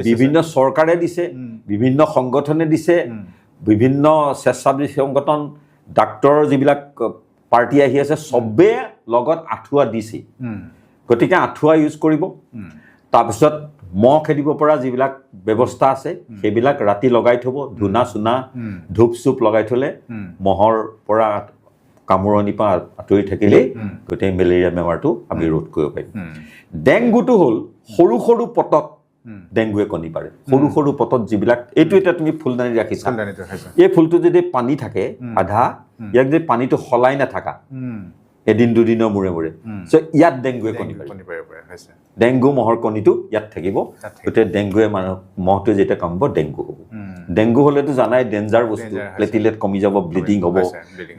Speaker 2: বিভিন্ন চৰকাৰে দিছে বিভিন্ন সংগঠনে দিছে বিভিন্ন স্বেচ্ছাসেৱী সংগঠন ডাক্তৰৰ যিবিলাক পাৰ্টি আহি আছে চবে লগত আঁঠুৱা দিছে গতিকে আঁঠুৱা ইউজ কৰিব তাৰপিছত মহ খেদিব পৰা যিবিলাক ব্যৱস্থা আছে সেইবিলাক ৰাতি লগাই থ'ব ধূনা চুনা ধূপ চুপ লগাই থ'লে মহৰ পৰা কামোৰণিৰ পৰা আঁতৰি থাকিলেই গোটেই মেলেৰিয়া বেমাৰটো আমি ৰোধ কৰিব পাৰিম ডেংগুটো হ'ল সৰু সৰু পটত ডেংগুৱে কণী পাৰে সৰু সৰু পটত যিবিলাক এইটো এতিয়া তুমি ফুলদানি ৰাখিছা এই ফুলটো যদি পানী থাকে আধা ইয়াক যদি পানীটো সলাই নাথাকা এদিন দুদিনৰ মূৰে মূৰে ইয়াত ডেংগুৱে কণী পাৰে ডেংগু মহৰ কণীটো ইয়াত থাকিব গতিকে ডেংগুৱে মহটোৱে যেতিয়া কামিব ডেংগু হ'ব ডেংগু হ'লেতো জানাই ডেঞ্জাৰ বস্তু প্লেটিলেট কমি যাব ব্লিডিং হ'ব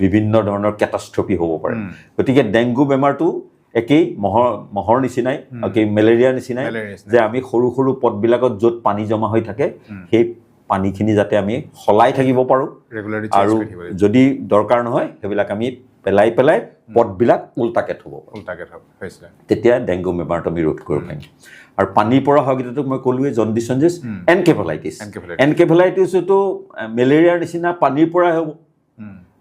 Speaker 2: বিভিন্ন ধৰণৰ কেটাষ্ট্ৰফি হ'ব পাৰে গতিকে ডেংগু বেমাৰটো একেই মহৰ নিচিনাই মেলেৰিয়াৰ নিচিনাই যে আমি সৰু সৰু পথবিলাকত য'ত পানী জমা হৈ থাকে সেই পানীখিনি যাতে আমি সলাই থাকিব পাৰোঁ আৰু যদি দৰকাৰ নহয় সেইবিলাক আমি পেলাই পথবিলাক উল্টাকে থ'ব তেতিয়া ডেংগু বেমাৰটো আমি ৰোধ কৰিব পাৰিম আৰু পানীৰ পৰা হোৱা কেইটাটো মই ক'লোৱেই জণ্ডিছ এনকেফেলাইটিছটো মেলেৰিয়াৰ নিচিনা পানীৰ পৰাই হ'ব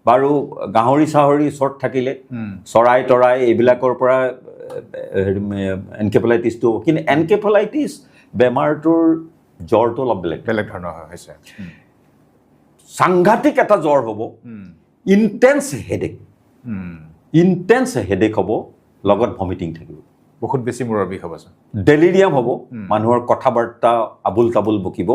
Speaker 2: বাৰু গাহৰি চাহৰি ওচৰত থাকিলে চৰাই তৰাই এইবিলাকৰ পৰা এনকেফেলাইটিছটো কিন্তু এনকেফেলাইটিছ বেমাৰটোৰ জ্বৰটো অলপ বেলেগ
Speaker 1: ধৰণৰ হৈছে
Speaker 2: সাংঘাতিক এটা জ্বৰ হ'ব ইনটেন্স হেডেক হ'ব লগত ভমিটিং থাকিব
Speaker 1: বহুত বেছি মূৰৰ বিষ হ'ব
Speaker 2: ডেলিৰিয়াম হ'ব মানুহৰ কথা বাৰ্তা আবুল তাবুল বকিব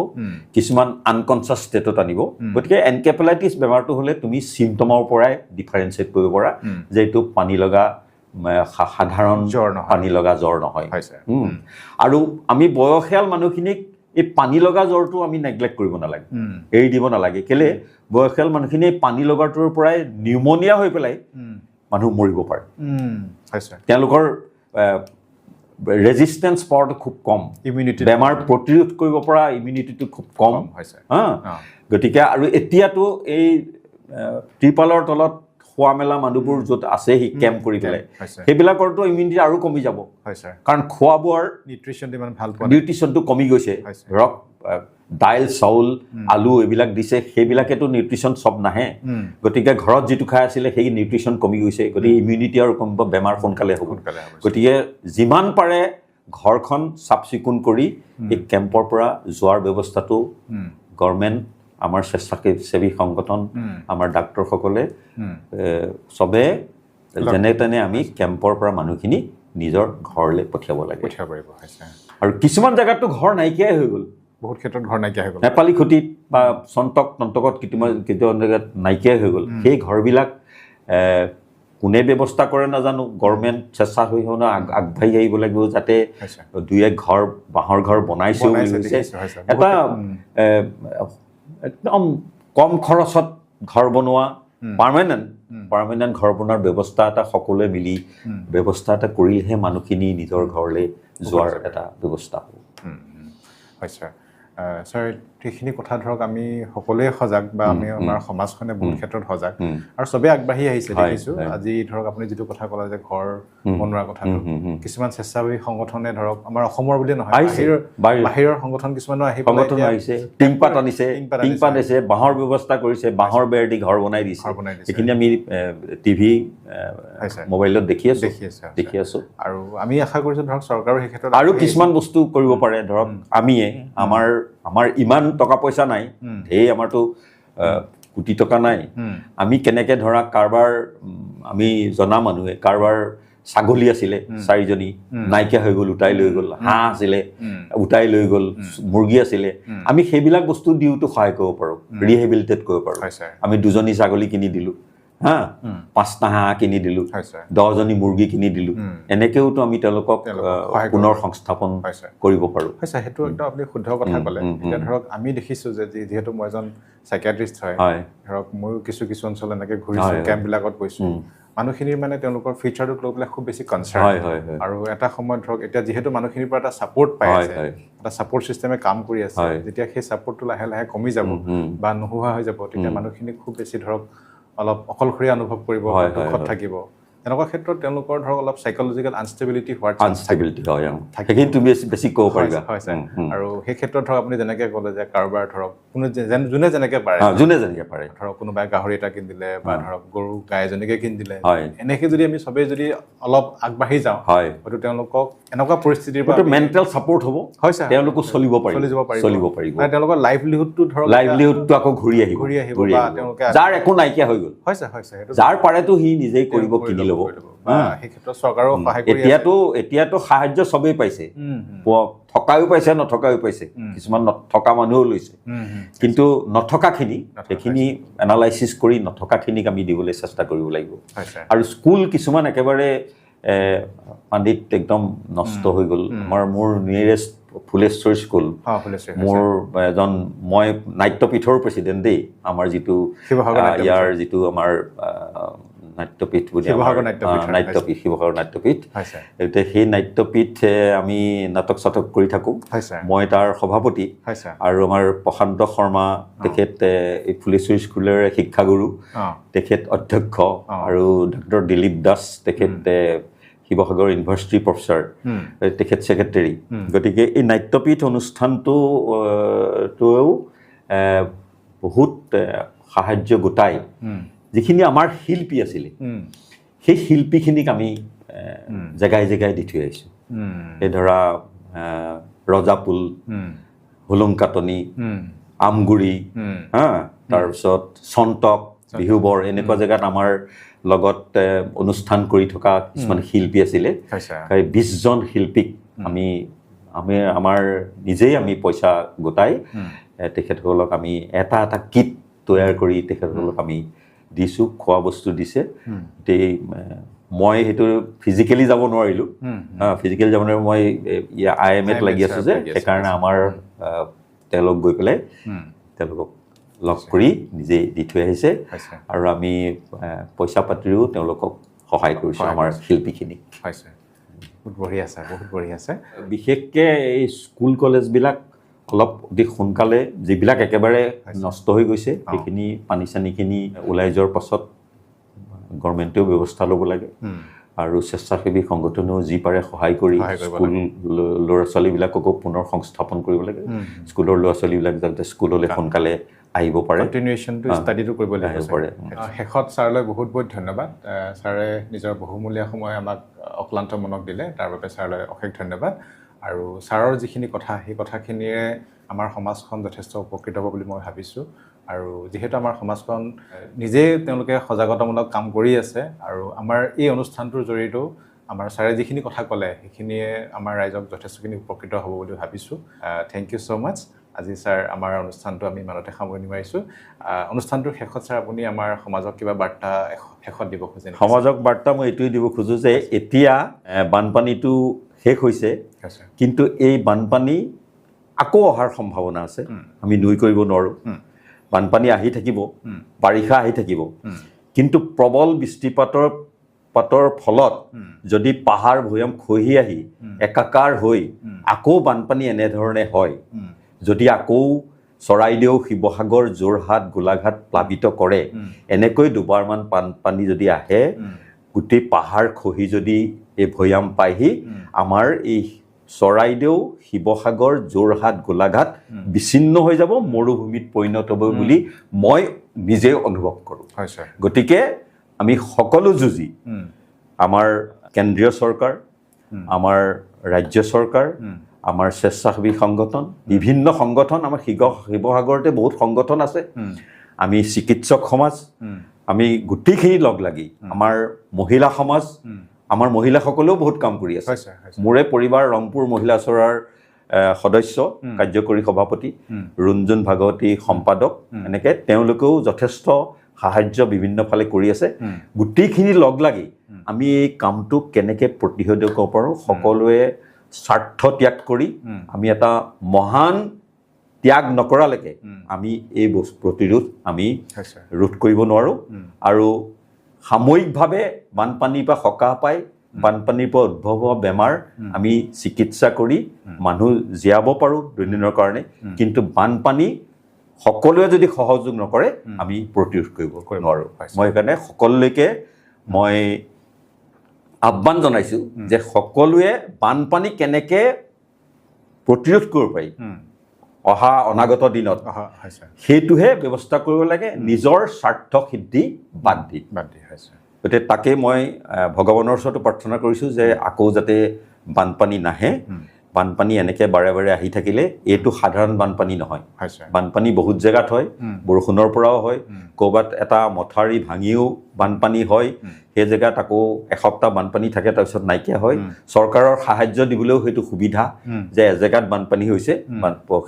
Speaker 2: কিছুমান আনকনচিয়াছ ষ্টেটত আনিব গতিকে এনকেফেলাইটিছ বেমাৰটো হ'লে তুমি চিমটমৰ পৰাই ডিফাৰেঞ্চিয়েট কৰিব পাৰা যে এইটো পানী লগা সাধাৰণ পানী লগা জ্বৰ নহয় আৰু আমি বয়সীয়াল মানুহখিনিক এই পানী লগা জ্বৰটো আমি নেগলেক্ট কৰিব নালাগে, এৰি দিব নালাগে। কেলে বয়সীয়াল মানুহখিনি পানী লগাটোৰ পৰাই নিউমনিয়া হৈ পেলাই মানুহ মৰিব পাৰে। তেওঁলোকৰ ৰেজিষ্টেঞ্চ পাৱাৰটো খুব কম, ইমিউনিটি বেমাৰ প্ৰতিৰোধ কৰিব পৰা ইমিউনিটিটো খুব কম। গতিকে আৰু এতিয়াতো এই ত্ৰিপালৰ তলত খোৱা মেলা মানুহবোৰ য'ত আছে সি কেম্প কৰি পেলাই সেইবিলাকৰতো ইমিউনিটি আৰু কমি যাব, কাৰণ খোৱা বোৱাৰ নিউট্ৰিশ্যনটো কমি গৈছে। ধৰক দাইল চাউল আলু এইবিলাক দিছে, সেইবিলাকেতো নিউট্ৰিশ্যন চব নাহে। গতিকে ঘৰত যিটো খাই আছিলে সেই নিউট্ৰিশ্যন কমি গৈছে, গতিকে ইমিউনিটি আৰু কমিব, বেমাৰ সোনকালে হ'ব। গতিকে যিমান পাৰে ঘৰখন চাফ চিকুণ কৰি এই কেম্পৰ পৰা যোৱাৰ ব্যৱস্থাটো গভৰ্ণমেণ্ট, আমাৰ স্বেচ্ছাসেৱী সংগঠন, আমাৰ ডাক্তৰসকলে চবে যেনে তেনে আমি কেম্পৰ পৰা মানুহখিনি নিজৰ ঘৰলৈ পঠিয়াব লাগে। আৰু কিছুমান জেগাততো ঘৰ নাইকিয়াই হৈ গ'ল, বহুত ক্ষেত্ৰত ঘৰ নাইকিয়া হৈ গ'ল। নেপালী খুটিত বা তন্তকত কেতিয়াবা জেগাত নাইকিয়াই হৈ গ'ল। সেই ঘৰবিলাক কোনে ব্যৱস্থা কৰে নাজানো, গভৰ্ণমেণ্ট স্বেচ্ছাসেৱী আগবাঢ়ি আহিব লাগিব, যাতে দুই এক ঘৰ বাঁহৰ ঘৰ বনাইছেও হৈছে। এটা একদম কম খৰচত ঘৰ বনোৱা, পাৰ্মানেণ্ট ঘৰ বনোৱাৰ ব্যৱস্থা এটা সকলোৱে মিলি ব্যৱস্থা এটা কৰিলেহে মানুহখিনি নিজৰ ঘৰলৈ যোৱাৰ এটা ব্যৱস্থা হ'ব।
Speaker 1: হয় ছাৰ। ছাৰ, সেইখিনি কথা ধৰক আমি সকলোৱে সজাগ, বা আমি আমাৰ সমাজখনে বহুত ক্ষেত্ৰত সজাগ আৰু চবেই আগবাঢ়ি আহিছে দেখিছোঁ। আজি ধৰক আপুনি যিটো কথা ক'লে যে ঘৰ বনোৱাৰ কথাটো, কিছুমান স্বেচ্ছাসেৱী সংগঠনে ধৰক আমাৰ অসমৰ বুলিয়ে নহয়, বাহিৰৰ সংগঠন কিছুমানো
Speaker 2: আহিছে, টিংপাত আনিছে, বাঁহৰ ব্যৱস্থা কৰিছে, বাঁহৰ বেৰ দি ঘৰ বনাই দিছে। সেইখিনি আমি টিভি মোবাইলত দেখি আছো। আৰু আমি আশা কৰিছোঁ ধৰক চৰকাৰো সেই ক্ষেত্ৰত আৰু কিছুমান বস্তু কৰিব পাৰে। ধৰক আমিয়ে আমাৰ ইমান টকা পইচা নাই, ধেৰ আমাৰতো কোটি টকা নাই। আমি কেনেকে ধৰা কাৰোবাৰ, আমি জনা মানুহে কাৰোবাৰ ছাগলী আছিলে 4জনী, নাইকিয়া হৈ গ'ল, উটাই লৈ গ'ল, হাঁহ আছিলে উটাই লৈ গ'ল, মুৰ্গী আছিলে, আমি সেইবিলাক বস্তু দিওঁতো সহায় কৰিব পাৰোঁ, ৰিহেবিলিটেট কৰিব পাৰোঁ। আমি 2জনী ছাগলী কিনি দিলোঁ, 5টা হাঁহ কিনি দিলোঁ, 10জনী মুৰ্গী কিনি দিলোঁ, এনেকেওতো আমি তেওঁলোকক পুনৰ সংস্থাপন কৰিব পাৰোঁ। সেইটো একদম আপুনি শুদ্ধ কথা ক'লে। এতিয়া ধৰক আমি দেখিছোঁ যে যিহেতু মই এজন চাইকিয়াট্ৰিষ্ট হয়, ধৰক ময়ো কিছু অঞ্চল এনেকৈ ঘূৰিছোঁ, কেম্পবিলাকত গৈছোঁ, মানুহখিনিৰ মানে তেওঁলোকৰ ফিউচাৰটোক লৈ পেলাই খুব বেছি কনচাৰ্ণ। আৰু এটা সময়ত ধৰক এতিয়া যিহেতু মানুহখিনিৰ পৰা এটা ছাপৰ্ট পাই আছে, এটা ছাপৰ্ট ছিষ্টেমে কাম কৰি আছে, যেতিয়া সেই ছাপৰ্টটো লাহে লাহে কমি যাব বা নোহোৱা হৈ যাব, তেতিয়া মানুহখিনি খুব বেছি ধৰক অলপ অকলশৰীয়া অনুভৱ কৰিব, দুখত থাকিব। তেনেকুৱা ক্ষেত্ৰত তেওঁলোকৰ ধৰক অলপ সাইকোলজিকেল আনষ্টেবিলিটি হোৱাৰ আনষ্টেবিলিটি হয়, সেইখিনি তুমি বেছি ক'ব পাৰিবা। হয় ছাৰ। আৰু সেই ক্ষেত্ৰত ধৰক আপুনি যেনেকৈ ক'লে যে কাৰোবাৰ ধৰক যোনে যেনেকৈ পাৰে ধৰক কোনোবাই গাহৰি এটা কিনি দিলে বা ধৰক গৰু গাই এজনীকে কিনি দিলে, এনেকৈ যদি আমি চবেই যদি অলপ আগবাঢ়ি যাওঁ, হয়তো তেওঁলোকক এনেকুৱা পৰিস্থিতিৰ পৰা মেণ্টেল ছাপৰ্ট হ'ব, তেওঁলোকো চলিব পাৰিব, তেওঁলোকৰ লাইভলিহুডটো ধৰক লাইভলিহুডটো আকৌ ঘূৰি আহিব, বা তেওঁলোকে যাৰ একো নাইকিয়া হৈ গ'ল, যাৰ পাৰেতো সি নিজেই কৰিব, কিনি ল'ব। সেই ক্ষেত্ৰত চৰকাৰেও সহায় কৰি আছে। এতিয়াতো সাহায্য চবেই পাইছে, থকাও পাইছে, নথকাও পাইছে, কিছুমান নথকা মানুহো লৈছে, কিন্তু নথকাখিনি সেইখিনি এনালাইচিছ কৰি নথকাখিনিক আমি দিবলৈ চেষ্টা কৰিব লাগিব। আৰু স্কুল কিছুমান একেবাৰে পানীত একদম নষ্ট হৈ গ'ল। মোৰ নিয়েৰেষ্ট ফুলেশ্বৰী স্কুল, মই নাট্যপীঠৰ প্ৰেচিডেণ্ট দেই, আমাৰ যিটো ইয়াৰ যিটো আমাৰ নাট্যপীঠ বুলি নাট্যপীঠ, শিৱসাগৰ নাট্যপীঠ, এতিয়া সেই নাট্যপীঠ আমি নাটক চাটক কৰি থাকোঁ, মই তাৰ সভাপতি। আৰু আমাৰ প্ৰশান্ত শৰ্মা তেখেত এই ফুলেশ্বৰী স্কুলৰে শিক্ষাগুৰু, তেখেত অধ্যক্ষ, আৰু ডক্টৰ দিলীপ দাস তেখেত শিৱসাগৰ ইউনিভাৰ্চিটিৰ প্ৰফেচাৰ, তেখেত ছেক্ৰেটেৰী। গতিকে এই নাট্যপীঠ অনুষ্ঠানটোৱেও বহুত সাহায্য গোটাই যিখিনি আমাৰ শিল্পী আছিলে, সেই শিল্পীখিনিক আমি জেগাই জেগাই দি থৈ আহিছোঁ। এই ধৰা ৰজাপুল, হোলংকাটনি, আমগুৰি, তাৰপিছত চন্তক, বিহুবৰ, এনেকুৱা জেগাত আমাৰ লগত অনুষ্ঠান কৰি থকা কিছুমান শিল্পী আছিলে। 20জন শিল্পীক আমি আমাৰ নিজেই আমি পইচা গোটাই তেখেতসকলক আমি এটা কিট তৈয়াৰ কৰি তেখেতসকলক আমি দিছোঁ, খোৱা বস্তু দিছে। গোটেই মই সেইটো ফিজিকেলি যাব নোৱাৰিলোঁ ফিজিকেলি যাব নোৱাৰি মই IMAত লাগি আছোঁ যে সেইকাৰণে আমাৰ তেওঁলোক গৈ পেলাই তেওঁলোকক লগ কৰি নিজেই দি থৈ আহিছে আৰু আমি পইচা পাতিও তেওঁলোকক সহায় কৰিছোঁ আমাৰ শিল্পীখিনিক
Speaker 1: বহুত বঢ়িয়া ছাৰ বহুত বঢ়িয়া আছে
Speaker 2: বিশেষকৈ এই স্কুল কলেজবিলাক অলপ অতি সোনকালে যিবিলাক একেবাৰে নষ্ট হৈ গৈছে সেইখিনি পানী চানীখিনি ওলাই যোৱাৰ পাছত গভৰ্ণমেণ্টেও ব্যৱস্থা ল'ব লাগে আৰু স্বেচ্ছাসেৱী সংগঠনেও যি পাৰে সহায় কৰি স্কুল ল'ৰা ছোৱালীবিলাককো পুনৰ সংস্থাপন কৰিব লাগে স্কুলৰ ল'ৰা ছোৱালীবিলাক যাতে স্কুললৈ সোনকালে আহিব পাৰে
Speaker 1: কণ্টিনিউৱেশ্যনটো ষ্টাডিটো কৰিব লাগিব শেষত ছাৰলৈ বহুত বহুত ধন্যবাদ ছাৰে নিজৰ বহুমূলীয়া সময় আমাক অক্লান্ত মনক দিলে তাৰ বাবে ছাৰলৈ অশেষ ধন্যবাদ আৰু ছাৰৰ যিখিনি কথা সেই কথাখিনিয়ে আমাৰ সমাজখন যথেষ্ট উপকৃত হ'ব বুলি মই ভাবিছোঁ আৰু যিহেতু আমাৰ সমাজখন নিজেই তেওঁলোকে সজাগতামূলক কাম কৰি আছে আৰু আমাৰ এই অনুষ্ঠানটোৰ জৰিয়তেও আমাৰ ছাৰে যিখিনি কথা ক'লে সেইখিনিয়ে আমাৰ ৰাইজক যথেষ্টখিনি উপকৃত হ'ব বুলি ভাবিছোঁ থেংক ইউ ছ' মাছ আজি ছাৰ আমাৰ অনুষ্ঠানটো আমি ইমানতে সামৰণি মাৰিছোঁ অনুষ্ঠানটোৰ শেষত ছাৰ আপুনি আমাৰ সমাজক কিবা বাৰ্তা শেষত দিব খোজে
Speaker 2: সমাজক বাৰ্তা মই এইটোৱে দিব খোজোঁ যে এতিয়া বানপানীটো শেষ হৈছে কিন্তু এই বানপানী আকৌ অহাৰ সম্ভাৱনা আছে আমি নুই কৰিব নোৱাৰোঁ বানপানী আহি থাকিব বাৰিষা আহি থাকিব কিন্তু প্ৰবল বৃষ্টিপাতৰ ফলত যদি পাহাৰ ভৈয়াম খহি আহি একাকাৰ হৈ আকৌ বানপানী এনেধৰণে হয় যদি আকৌ চৰাইদেউ শিৱসাগৰ যোৰহাট গোলাঘাট প্লাবিত কৰে এনেকৈ দুবাৰমান বানপানী যদি আহে গোটেই পাহাৰ খহি যদি এই ভৈয়াম পায়হি আমাৰ এই চৰাইদেউ শিৱসাগৰ যোৰহাট গোলাঘাট বিচ্ছিন্ন হৈ যাব মৰুভূমিত পৰিণত হ'ব বুলি মই নিজে অনুভৱ কৰোঁ গতিকে আমি সকলো যুঁজি আমাৰ কেন্দ্ৰীয় চৰকাৰ আমাৰ ৰাজ্য চৰকাৰ আমাৰ স্বেচ্ছাসেৱী সংগঠন বিভিন্ন সংগঠন আমাৰ শিৱসাগৰতে বহুত সংগঠন আছে আমি চিকিৎসক সমাজ আমি গোটেইখিনি লগ লাগি আমাৰ মহিলা সমাজ আমাৰ মহিলাসকলেও বহুত কাম কৰি আছে মোৰে পৰিবাৰ ৰংপুৰ মহিলা চৰাৰ সদস্য কাৰ্যকৰী সভাপতি ৰুণজুন ভাগৱতী সম্পাদক এনেকৈ তেওঁলোকেও যথেষ্ট সাহায্য বিভিন্ন ফালে কৰি আছে গোটেইখিনি লগ লাগি আমি এই কামটো কেনেকৈ প্ৰতিহত কৰিব পাৰোঁ সকলোৱে স্বাৰ্থ ত্যাগ কৰি আমি এটা মহান ত্যাগ নকৰালৈকে আমি এই প্ৰতিৰোধ আমি ৰোধ কৰিব নোৱাৰোঁ আৰু সাময়িকভাৱে বানপানীৰ পৰা সকাহ পাই বানপানীৰ পৰা উদ্ভৱ হোৱা বেমাৰ আমি চিকিৎসা কৰি মানুহ জীয়াব পাৰোঁ দুদিনৰ কাৰণে কিন্তু বানপানী সকলোৱে যদি সহযোগ নকৰে আমি প্ৰতিৰোধ কৰিব নোৱাৰোঁ মই সেইকাৰণে সকলোলৈকে মই আহ্বান জনাইছোঁ যে সকলোৱে বানপানী কেনেকৈ প্ৰতিৰোধ কৰিব পাৰি অহা অনাগত দিনত সেইটোহে ব্যৱস্থা কৰিব লাগে নিজৰ স্বাৰ্থ সিদ্ধি বাদ দি গতিকে তাকে মই ভগৱানৰ ওচৰতো প্ৰাৰ্থনা কৰিছোঁ যে আকৌ যাতে বানপানী নাহে বানপানী এনেকৈ বাৰে বাৰে আহি থাকিলে এইটো সাধাৰণ বানপানী নহয় বানপানী বহুত জেগাত হয় বৰষুণৰ পৰাও হয় ক'ৰবাত এটা মথাউৰি ভাঙিও বানপানী হয় সেই জেগাত আকৌ এসপ্তাহ বানপানী থাকে তাৰপিছত নাইকিয়া হয় চৰকাৰৰ সাহায্য দিবলৈও সেইটো সুবিধা যে এজেগাত বানপানী হৈছে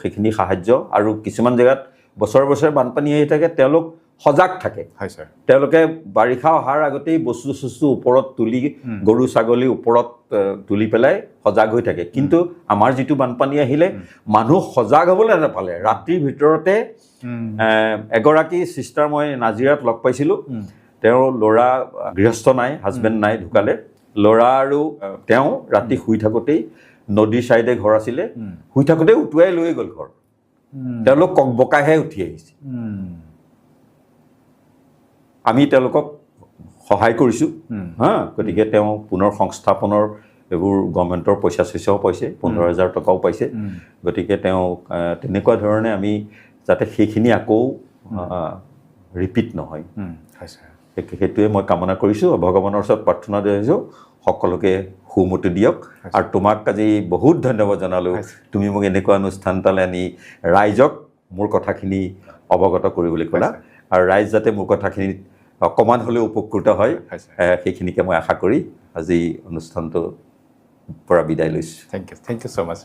Speaker 2: সেইখিনি সাহায্য আৰু কিছুমান জেগাত বছৰে বছৰে বানপানী আহি থাকে তেওঁলোক সজাগ থাকে তেওঁলোকে বাৰিষা অহাৰ আগতেই বস্তু চস্তু ওপৰত তুলি গৰু ছাগলী ওপৰত তুলি পেলাই সজাগ হৈ থাকে কিন্তু আমাৰ যিটো বানপানী আহিলে মানুহ সজাগ হ'বলৈ নাপালে ৰাতিৰ ভিতৰতে এগৰাকী চিষ্টাৰ মই নাজিৰাত লগ পাইছিলোঁ তেওঁৰ ল'ৰা গৃহস্থ নাই হাজবেণ্ড নাই ঢুকালে ল'ৰা আৰু তেওঁ ৰাতি শুই থাকোঁতেই নদীৰ ছাইডে ঘৰ আছিলে শুই থাকোঁতেই উটুৱাই লৈ গ'ল ঘৰ তেওঁলোক ককবকাইহে উঠি আহিছে আমি তেওঁলোকক সহায় কৰিছোঁ গতিকে তেওঁ পুনৰ সংস্থাপনৰ এইবোৰ গভৰ্ণমেণ্টৰ পইচা চইচাও পাইছে 15,000 টকাও পাইছে গতিকে তেওঁ তেনেকুৱা ধৰণে আমি যাতে সেইখিনি আকৌ ৰিপিট নহয় সেইটোৱে মই কামনা কৰিছোঁ ভগৱানৰ ওচৰত প্ৰাৰ্থনা জনাইছোঁ সকলোকে সুমতি দিয়ক আৰু তোমাক আজি বহুত ধন্যবাদ জনালোঁ তুমি মোক এনেকুৱা অনুষ্ঠান এটালৈ আনি ৰাইজক মোৰ কথাখিনি অৱগত কৰিবলৈ ক'লা আৰু ৰাইজ যাতে মোৰ কথাখিনি অকণমান হ'লেও উপকৃত হয় সেইখিনিকে মই আশা কৰি আজি অনুষ্ঠানটোৰ পৰা বিদায় লৈছোঁ
Speaker 1: থেংক ইউ ছ' মাছ